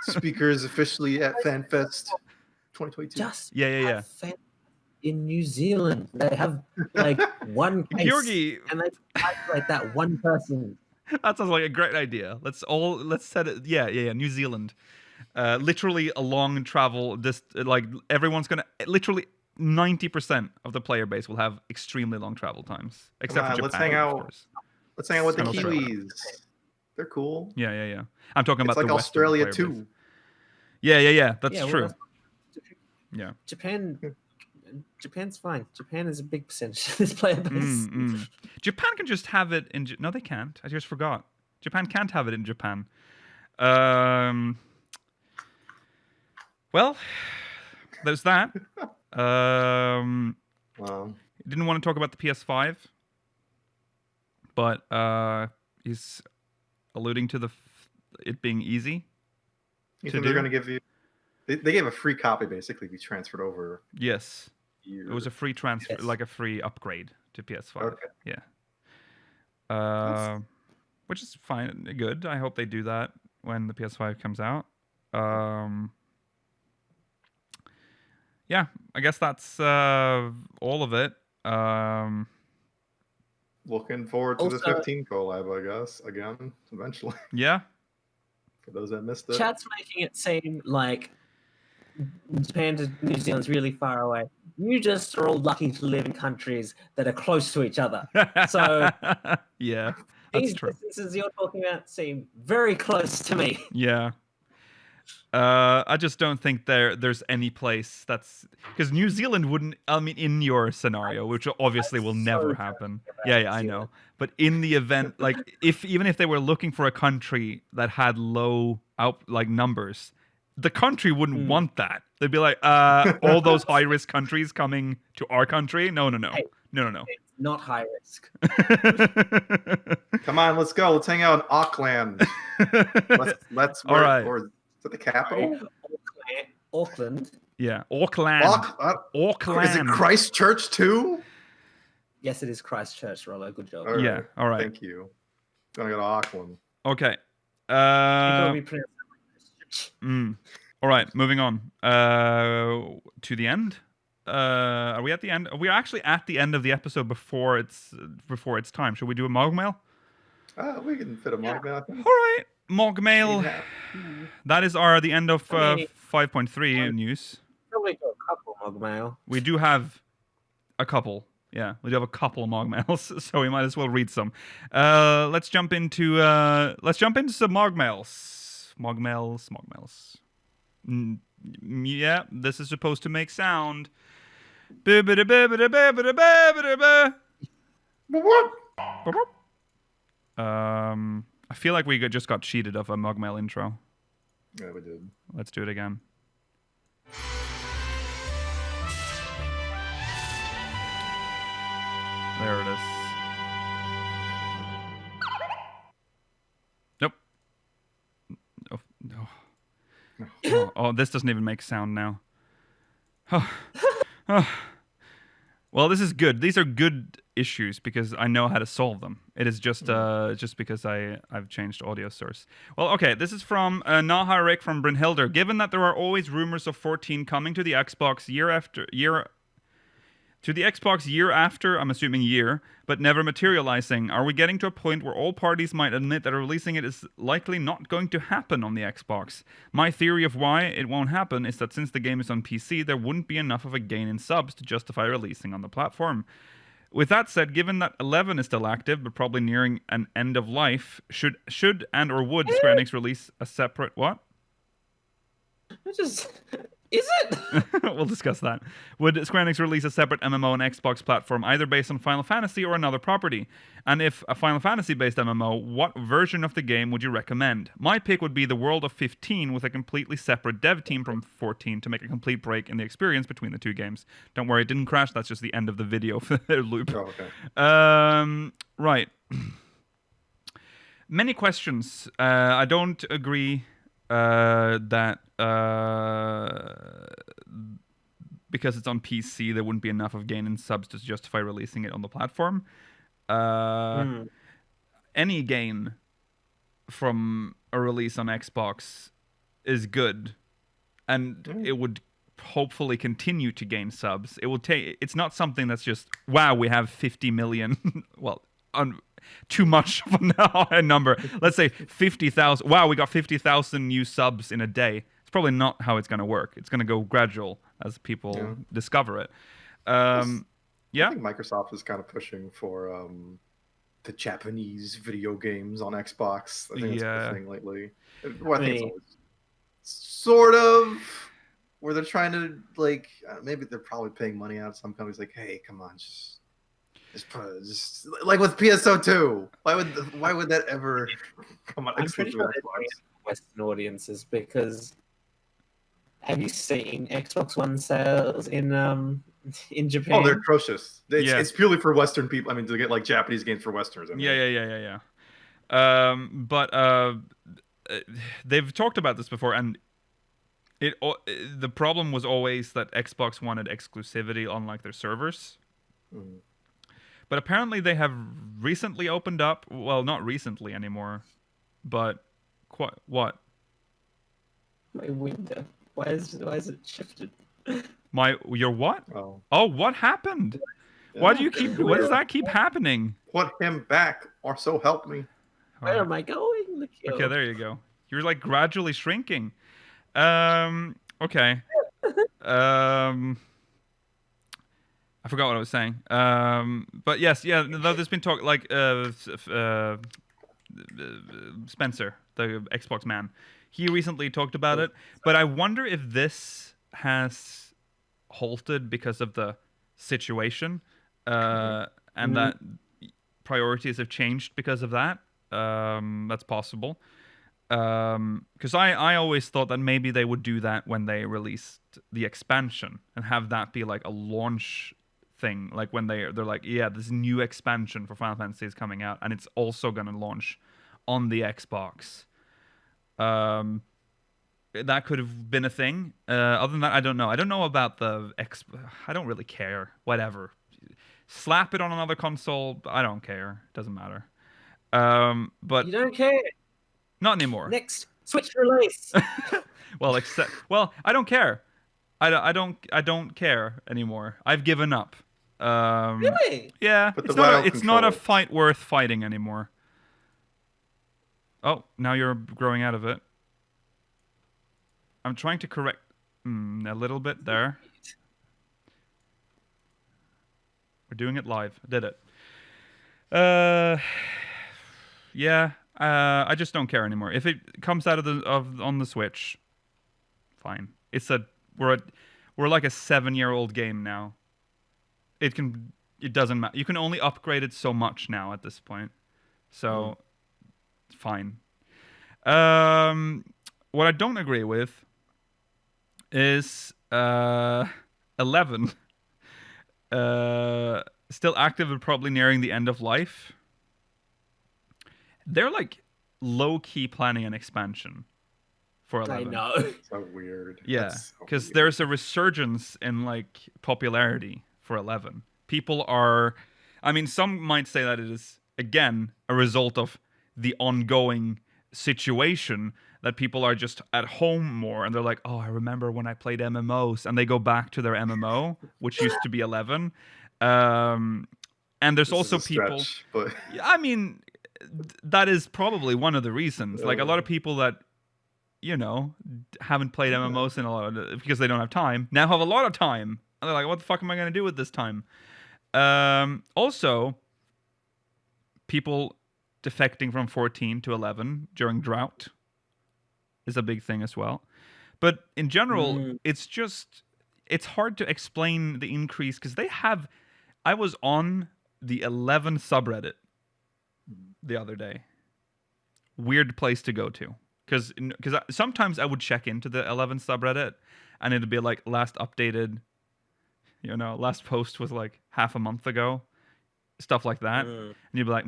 Speakers officially at FanFest 2022. Just Yeah. in New Zealand, they have like one case, Georgi, and they isolate that one person. that sounds like a great idea. Let's set it. Yeah. New Zealand, literally a long travel. Like everyone's gonna literally 90% of the player base will have extremely long travel times, except for Japan. Let's hang out. Of course. Let's hang out with the And Australia. Kiwis. They're cool. Yeah. I'm talking It's about like the Western Australia player too. base. Yeah. That's Yeah, well, true. that's- Yeah. Japan's fine. Japan is a big percentage of this player base. Japan can just have it in. No, they can't. I just forgot. Japan can't have it in Japan. Well, there's that. Wow. Didn't want to talk about the PS5, but he's alluding to it being easy. You To think they're do? going to give you? They gave a free copy basically. If you transferred over. Yes, it was a free transfer, Yes. like a free upgrade to PS5. Okay. Yeah. That's- Which is fine, good. I hope they do that when the PS5 comes out. Yeah, I guess that's all of it. Looking forward to the Also- 15 collab, I guess. Again, eventually. Yeah, For those that missed it. Chat's making it seem like Japan to New Zealand's really far away. You just are all lucky to live in countries that are close to each other. So yeah, that's these true. distances you're talking about seem very close to me. Yeah. I just don't think there's any place that's because New Zealand wouldn't. I mean, in your scenario, which obviously will never so happen. about Yeah, New I know. Zealand. But in the event, like, even if they were looking for a country that had low numbers, the country wouldn't want that. They'd be like, all those high risk countries coming to our country? No. Hey. No. It's not high risk. Come on, let's go. Let's hang out in Auckland. Let's All right. Or is it the capital? Auckland. Yeah, Auckland. Auckland. Is it Christchurch too? Yes, it is Christchurch, Rollo. Good job. All Yeah, all right. Thank you. Gonna go to Auckland. Okay. You've got to be pronounced like Christchurch. All right, moving on to the end. Are we at the end? We're actually at the end of the episode before it's time. Should we do a MogMail? We can fit a mug now. I think. All right, MogMail. Yeah. That is the end of 5.3 news. Probably got a couple MogMail. We do have a couple. Yeah, we do have a couple of MogMails, so we might as well read some. Let's jump into some MogMails. MogMails. Yeah, this is supposed to make sound. I feel like we just got cheated of a MogMail intro. Yeah, we did. Let's do it again. There it is. Nope. Oh, no. Oh, this doesn't even make sound now. Oh. Well, this is good. These are good issues because I know how to solve them. It is just because I've changed audio source. Well, okay, this is from Naharik from Brynhilder. Given that there are always rumors of 14 coming to the Xbox year after, I'm assuming year, but never materializing, are we getting to a point where all parties might admit that releasing it is likely not going to happen on the Xbox? My theory of why it won't happen is that since the game is on PC, there wouldn't be enough of a gain in subs to justify releasing on the platform. With that said, given that 11 is still active, but probably nearing an end of life, should and or would Square Enix release a separate... What? Is it? We'll discuss that. Would Square Enix release a separate MMO on Xbox platform, either based on Final Fantasy or another property? And if a Final Fantasy-based MMO, what version of the game would you recommend? My pick would be the world of 15 with a completely separate dev team from 14 to make a complete break in the experience between the two games. Don't worry, it didn't crash. That's just the end of the video loop. Oh, okay. Right. Many questions. I don't agree that because it's on PC, there wouldn't be enough of gain in subs to justify releasing it on the platform. Any gain from a release on Xbox is good, and it would hopefully continue to gain subs. It will take. It's not something that's just wow. We have 50 million. Well, too much of a number. Let's say 50,000. Wow, we got 50,000 new subs in a day. It's probably not how it's going to work. It's going to go gradual as people discover it. I think Microsoft is kind of pushing for the Japanese video games on Xbox. I think that's the thing lately. Well, I think it's always sort of where they're trying to like maybe they're probably paying money out. Some companies like, hey, come on, just like with PSO2. Why would that ever come on? I'm pretty sure it's Western audiences because have you seen Xbox One sales in Japan? Oh, they're atrocious. It's purely for Western people. I mean, to get like Japanese games for Westerners. I mean. Yeah. But they've talked about this before, and the problem was always that Xbox wanted exclusivity on like their servers. Mm. But apparently they have recently opened up. Well, not recently anymore, but what? My window. Why is it shifted? Your what? Oh, what happened? Yeah. Why does that keep happening? Put him back, or so help me. Where am I going? Okay, there you go. You're like gradually shrinking. Okay. I forgot what I was saying. But yes, there's been talk like Spencer, the Xbox man. He recently talked about it, but I wonder if this has halted because of the situation, and that priorities have changed because of that. That's possible. Because I always thought that maybe they would do that when they released the expansion and have that be like a launch thing, like when they're like, yeah, this new expansion for Final Fantasy is coming out, and it's also gonna launch on the Xbox. That could have been a thing. Other than that, I don't know. I don't know about the I don't really care. Whatever. Slap it on another console. I don't care. Doesn't matter. But you don't care. Not anymore. Next Switch release. Well, I don't care. I don't care anymore. I've given up. Really? Yeah. It's not a fight worth fighting anymore. Oh, now you're growing out of it. I'm trying to correct a little bit there. We're doing it live. I did it. Yeah. I just don't care anymore. If it comes out on the Switch, fine. We're like a 7-year-old game now. It doesn't matter. You can only upgrade it so much now at this point. So fine. What I don't agree with is 11. Still active and probably nearing the end of life. They're like low-key planning an expansion for 11. I know. So weird. Yeah, because there's a resurgence in like popularity for 11. People are, I mean, some might say that it is, again, a result of the ongoing situation that people are just at home more and they're like, oh, I remember when I played MMOs, and they go back to their MMO, which used to be 11. And there's This also is a people, stretch, but I mean, that is probably one of the reasons. Like a lot of people that, you know, haven't played MMOs in a lot of, because they don't have time, now have a lot of time. And they're like, what the fuck am I going to do with this time? Also, people defecting from 14 to 11 during drought is a big thing as well. But in general, it's hard to explain the increase because I was on the 11 subreddit the other day. Weird place to go to. Because sometimes I would check into the 11 subreddit and it'd be like last updated, you know, last post was like half a month ago. Stuff like that. And you'd be like,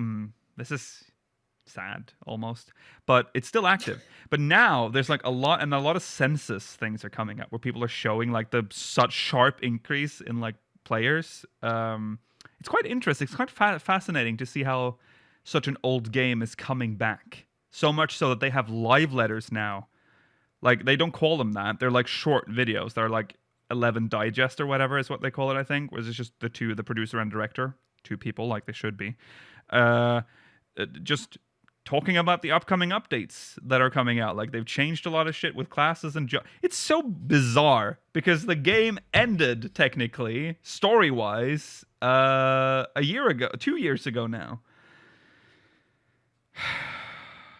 this is sad almost. But it's still active. But now there's like a lot of census things are coming up where people are showing like the such sharp increase in like players. It's quite interesting. It's quite fascinating to see how such an old game is coming back. So much so that they have live letters now. Like, they don't call them that. They're like short videos. They're like 11 digest or whatever is what they call it, I think. Whereas it's just the producer and director. 2 people, like they should be. Just talking about the upcoming updates that are coming out. Like, they've changed a lot of shit with classes and it's so bizarre because the game ended, technically, story-wise, a year ago, 2 years ago now.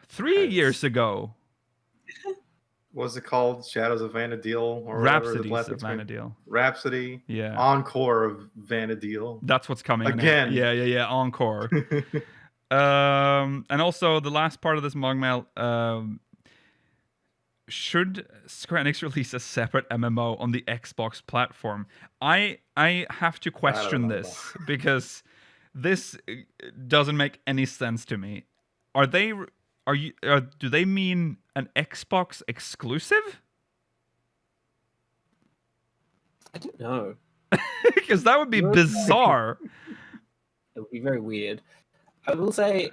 3 years ago. What was it called? Shadows of Vana'diel? Or Rhapsodies of Vana'diel. Rhapsody. Yeah. Encore of Vana'diel. That's what's coming again. Now. Yeah. Encore. And also the last part of this MogMail. Should Square Enix release a separate MMO on the Xbox platform? I have to question this because this doesn't make any sense to me. Do they mean an Xbox exclusive? I don't know. Because that would be bizarre. It would be very weird. I will say,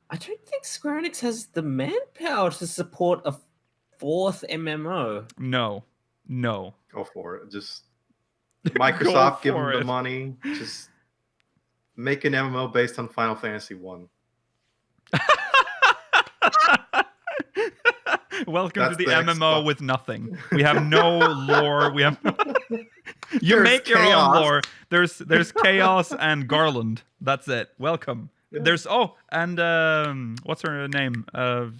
I don't think Square Enix has the manpower to support a 4th MMO. No. Go for it. Just Microsoft give them the money. Just make an MMO based on Final Fantasy 1. Welcome to the MMO with nothing. We have no lore. We have you make your own lore. There's chaos and Garland. That's it. Welcome. Yeah. There's and what's her name? Matoya.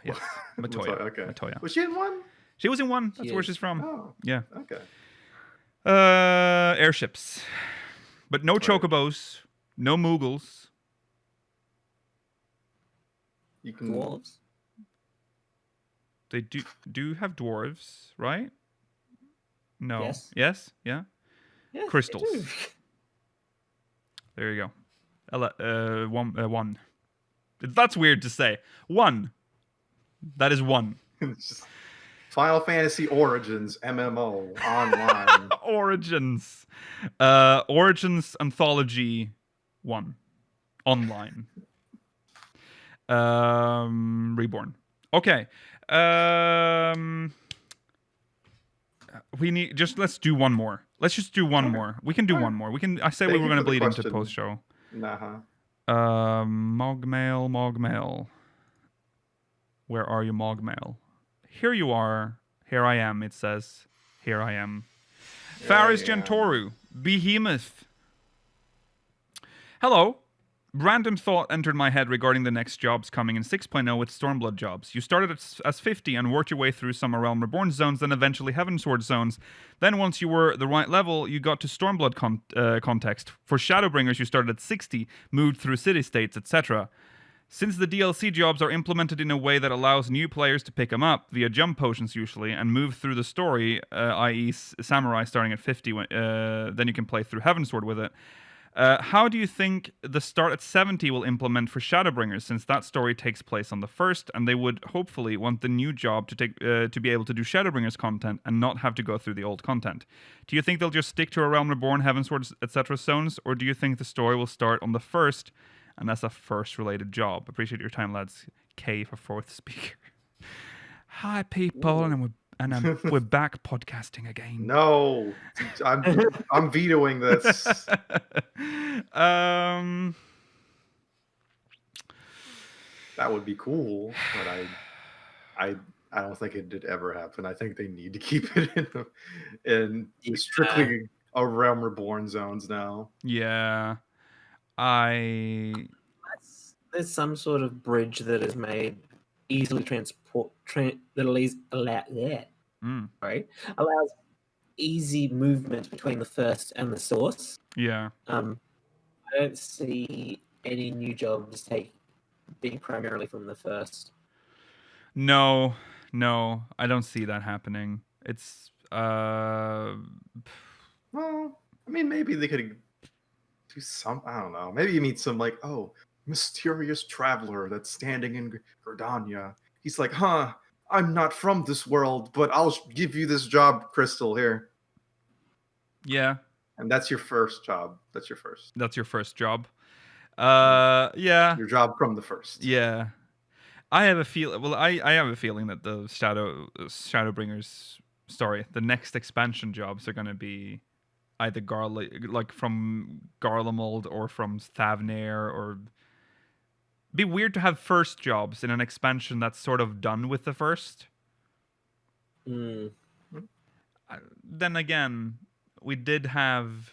Yes, Matoya. Okay. Matoya. Was she in 1? She was in 1. That's where she's from. Oh. Yeah. Okay. Airships, but no chocobos, no Moogles. You can Dwarves. They do have dwarves, right? No. Yes. Yeah. Yes, Crystals. they do. There you go. One. That's weird to say. 1. That is 1. Final Fantasy Origins MMO online. Origins Anthology 1 online. Reborn. Okay. We need let's do one more. Let's just do one more. We can do one more. I say we were going to bleed into post show. MogMail. Where are you, MogMail? Here you are. Here I am, it says. Here I am. Faris Gentoru. Behemoth. Hello. Random thought entered my head regarding the next jobs coming in 6.0 with Stormblood jobs. You started as 50 and worked your way through some Realm Reborn zones, then eventually Heavensward zones. Then once you were the right level, you got to Stormblood context. For Shadowbringers, you started at 60, moved through city-states, etc. Since the DLC jobs are implemented in a way that allows new players to pick them up, via jump potions usually, and move through the story, i.e. Samurai starting at 50, then you can play through Heavensward with it. How do you think the start at 70 will implement for Shadowbringers, since that story takes place on the first, and they would hopefully want the new job to be able to do Shadowbringers content and not have to go through the old content? Do you think they'll just stick to a Realm Reborn, Heavensward, etc. zones, or do you think the story will start on the first, and that's a first-related job? Appreciate your time, lads. K for fourth speaker. Hi, people, and we're back podcasting again. No, I'm vetoing this. That would be cool, but I don't think it did ever happen. I think they need to keep it in strictly a Realm Reborn zones now. Yeah, There's some sort of bridge that is made easily allows easy movement between the first and the source. Yeah. I don't see any new jobs being primarily from the first. No, I don't see that happening. It's Well, I mean, maybe they could do some. I don't know. Maybe you meet some like, oh, mysterious traveler that's standing in Gordania. He's like, huh, I'm not from this world, but I'll give you this job, Crystal, here. Yeah. And that's your first job. That's your first job. Yeah. Your job from the first. Yeah. I have a feel. Well, I have a feeling that the Shadowbringers story, the next expansion jobs are going to be either from Garlemald or from Thavnair, or be weird to have first jobs in an expansion that's sort of done with the first. Mm. Then again, we did have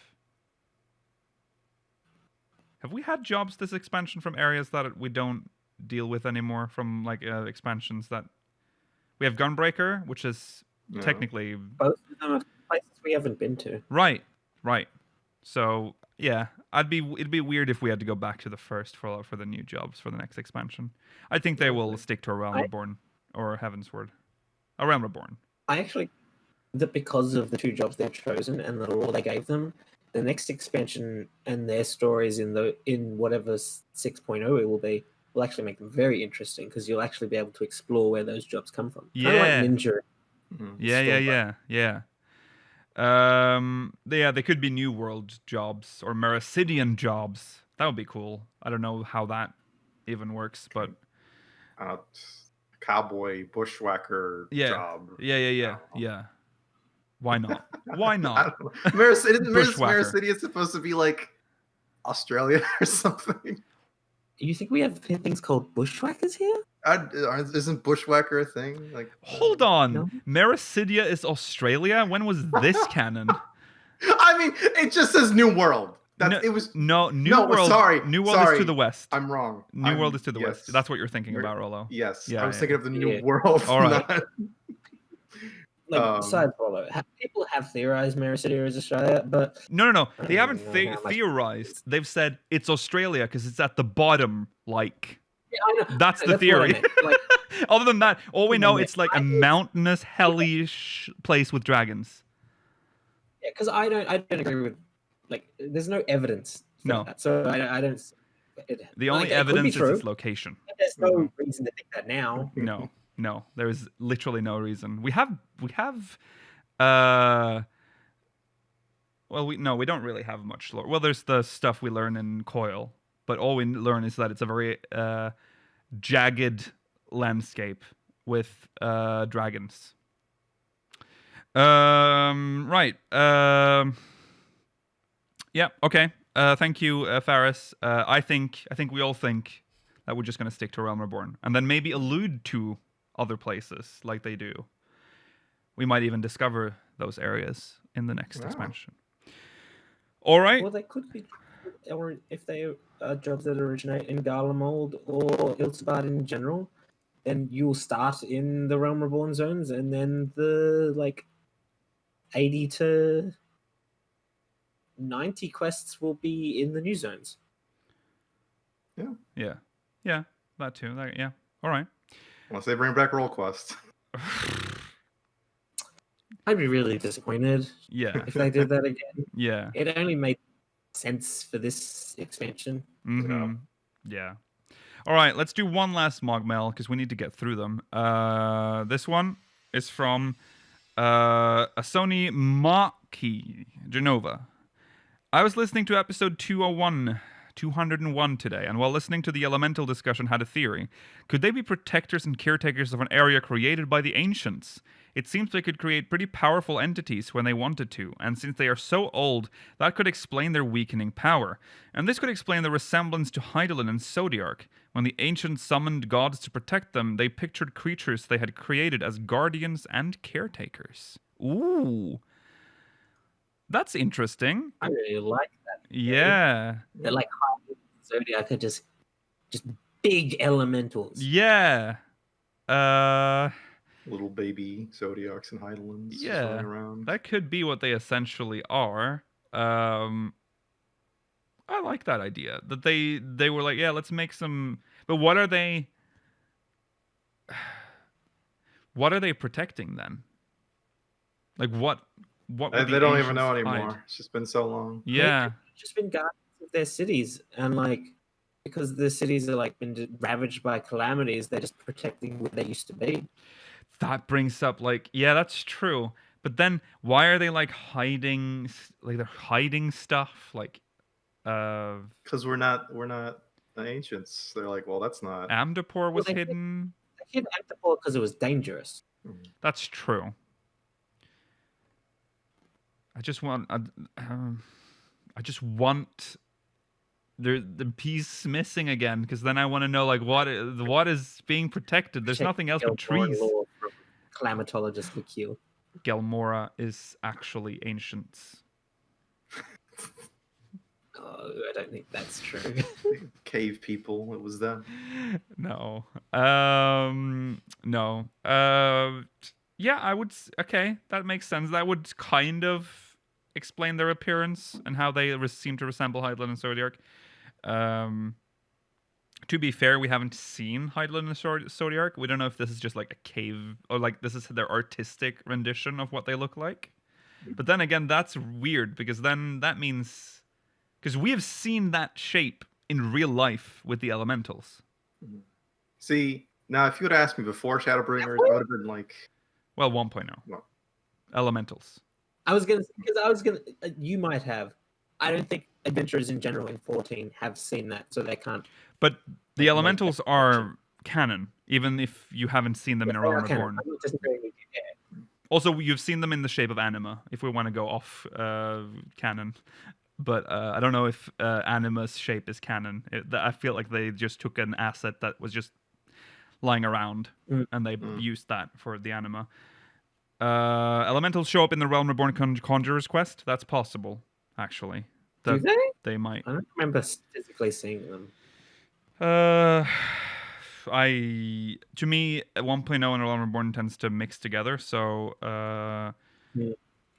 we had jobs this expansion from areas that we don't deal with anymore, from like expansions that we have Gunbreaker, which is technically both of them are places we haven't been to. Right. So yeah, it'd be weird if we had to go back to the first for the new jobs for the next expansion. I think they will stick to a Realm Reborn or Heavensward. A Realm Reborn. I actually that because of the two jobs they've chosen and the lore they gave them, the next expansion and their stories in whatever 6.0 it will be will actually make them very interesting, because you'll actually be able to explore where those jobs come from. Yeah. Kind of like Ninja. Mm-hmm. Yeah. They could be New World jobs or Mericidian jobs. That would be cool. I don't know how that even works, but cowboy bushwhacker job. Yeah. Why not? Why not? Mericidia supposed to be like Australia or something? You think we have things called bushwhackers here? Isn't bushwhacker a thing? Like, hold on, no? Mericidia is Australia? When was this canon? I mean, it just says New World. New World. Sorry, New World is to the west. I'm wrong. New World is to the west. That's what you're thinking about, Rollo. Yes, I was thinking of the New World. All right. Side follow. People have theorized Mericidia as Australia, but no. They haven't theorized. They've said it's Australia because it's at the bottom. Like, yeah, I know. That's the theory. Other than that, all we know it's like a mountainous, hellish place with dragons. Yeah, because I don't agree with there's no evidence for that, so I don't. The only evidence is its location. There's no reason to think that now. No, there is literally no reason. We have we don't really have much lore. Well, there's the stuff we learn in Coil, but all we learn is that it's a very jagged landscape with dragons. Right. Yeah, okay. Thank you, Faris. I think we all think that we're just going to stick to Realm Reborn, and then maybe allude to other places like they do. We might even discover those areas in the next expansion. All right. Well, they could be, or if they are jobs that originate in Garlemald or Ilsebard in general, then you'll start in the Realm Reborn zones, and then the 80 to 90 quests will be in the new zones. Yeah, that too. Yeah. All right. Unless they bring back Roll Quest. I'd be really disappointed. Yeah. If they did that again. Yeah. It only made sense for this expansion. Yeah. All right, let's do one last MogMail because we need to get through them. This one is from a Sony Maki Genova. I was listening to episode 201 today, and while listening to the elemental discussion, had a theory. Could they be protectors and caretakers of an area created by the ancients? It seems they could create pretty powerful entities when they wanted to, and since they are so old, that could explain their weakening power. And this could explain the resemblance to Hydaelyn and Zodiark. When the ancients summoned gods to protect them, they pictured creatures they had created as guardians and caretakers. Ooh. That's interesting. I really like that. Yeah. They're like Zodiac are just big elementals. Yeah. Little baby Zodiacs and Hydaelyns just Yeah. running around. That could be what they essentially are. I like that idea. That they were like, yeah, let's make some. But what are they? What are they protecting then? Like what? What? would They the don't even know ancients anymore. hide? It's just been so long. Yeah. They've just been guardians of their cities, and like because the cities are like been ravaged by calamities, they're just protecting what they used to be. That brings up like, yeah, that's true. But then why are they like hiding? Like they're hiding stuff. Like, Because we're not the ancients. They're like, well, that's not. Amdapor was they hid- hidden. They hid Antipor because it was dangerous. That's true. I just want the piece missing again because then I want to know like what is being protected. There's Check nothing else but Gelmora trees. lore from Climatologist McHugh. Gelmora is actually ancients. Oh, I don't think that's true. Cave people. It was them. No. No. Yeah, I would. Okay, that makes sense. That would kind of explain their appearance and how they seem to resemble Hydaelyn and Zodiark. To be fair, we haven't seen Hydaelyn and Zodiark. We don't know if this is just like a cave or like this is their artistic rendition of what they look like. But then again, that's weird because then that means because we have seen that shape in real life with the elementals. See, now if you would asked me before Shadowbringers, I would have been like, Well, 1.0. Well. Elementals. I was gonna. You might have. I don't think adventurers in general in 14 have seen that, so they can't. But the Like, elementals make that are canon, even if you haven't seen them in A Realm Okay, Reborn. I'm not disagreeing with you there. Also, you've seen them in the shape of anima, if we want to go off canon. But I don't know if anima's shape is canon. I feel like they just took an asset that was just lying around, and they used that for the anima. Elementals show up in the Realm Reborn Conjurer's Quest. That's possible, actually. Do they? They might. I don't remember physically seeing them. To me, 1.0 and Realm Reborn tends to mix together. So,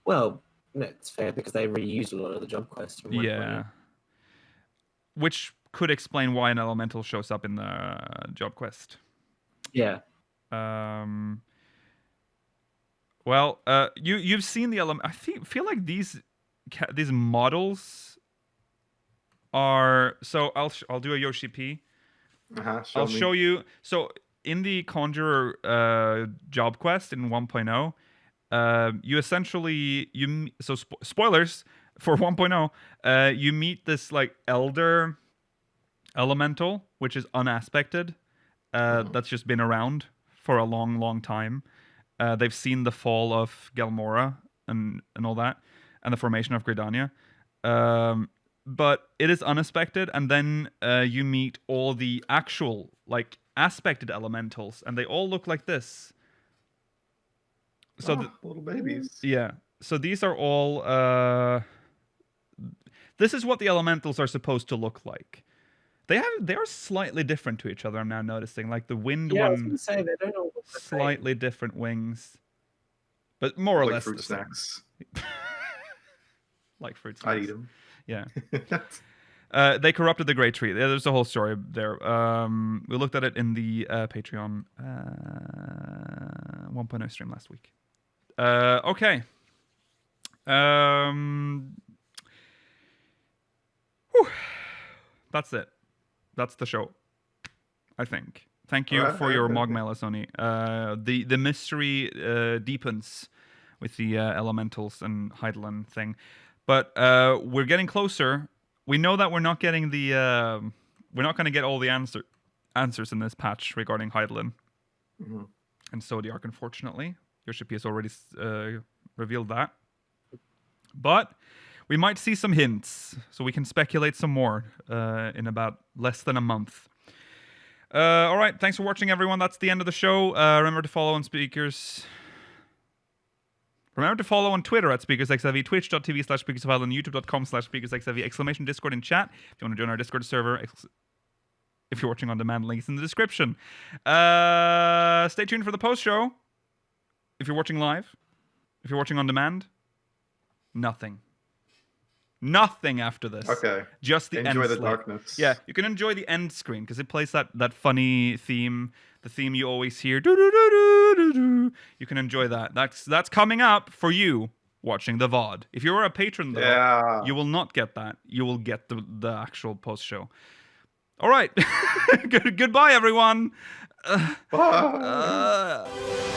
Well, no, it's fair because they reused a lot of the job quests. From 1.0. yeah. Which could explain why an elemental shows up in the job quest. Yeah. Well, you've seen the element. I feel like these models are. So I'll do a Yoshi-P. I'll show you. So in the Conjurer job quest in 1.0, you essentially spoilers for 1.0. You meet this like elder elemental, which is unaspected. That's just been around for a long time. They've seen the fall of Gelmora and all that, and the formation of Gridania. But it is unaspected, and then you meet all the actual like aspected elementals, and they all look like this. So little babies. yeah. So these are all. This is what the elementals are supposed to look like. They are slightly different to each other. I'm now noticing, like the wind Yeah, I was one, gonna say they don't all look the same. slightly different wings, but more or Like less fruit the same. snacks. Like fruit I snacks. eat them. Yeah. They corrupted the Great Tree. There's a whole story there. We looked at it in the Patreon 1.0 stream last week. Okay. That's it. That's the show, I think. Thank you Alright, for your alright, MogMail, Sony. The mystery deepens with the elementals and Heidelin thing. But we're getting closer. We know that we're not getting the... we're not going to get all the answers in this patch regarding Heidelin. Mm-hmm. And Zodiac, unfortunately. Yoshi-P has already revealed that. But we might see some hints, so we can speculate some more in about less than a month. All right, thanks for watching, everyone. That's the end of the show. Remember to follow on speakers. Remember to follow on Twitter at SpeakersXIV, twitch.tv/SpeakersXIV, and youtube.com/SpeakersXIV, exclamation Discord in chat. If you want to join our Discord server, if you're watching on demand, links in the description. Stay tuned for the post show. If you're watching live, if you're watching on demand, nothing. Nothing after this. Okay. Just the Enjoy end the slate. darkness. Yeah, you can enjoy the end screen because it plays that funny theme, the theme you always hear. You can enjoy that. That's coming up for you watching the VOD. If you're a patron, though, Yeah. you will not get that. You will get the actual post show. All right. Goodbye, everyone. Bye.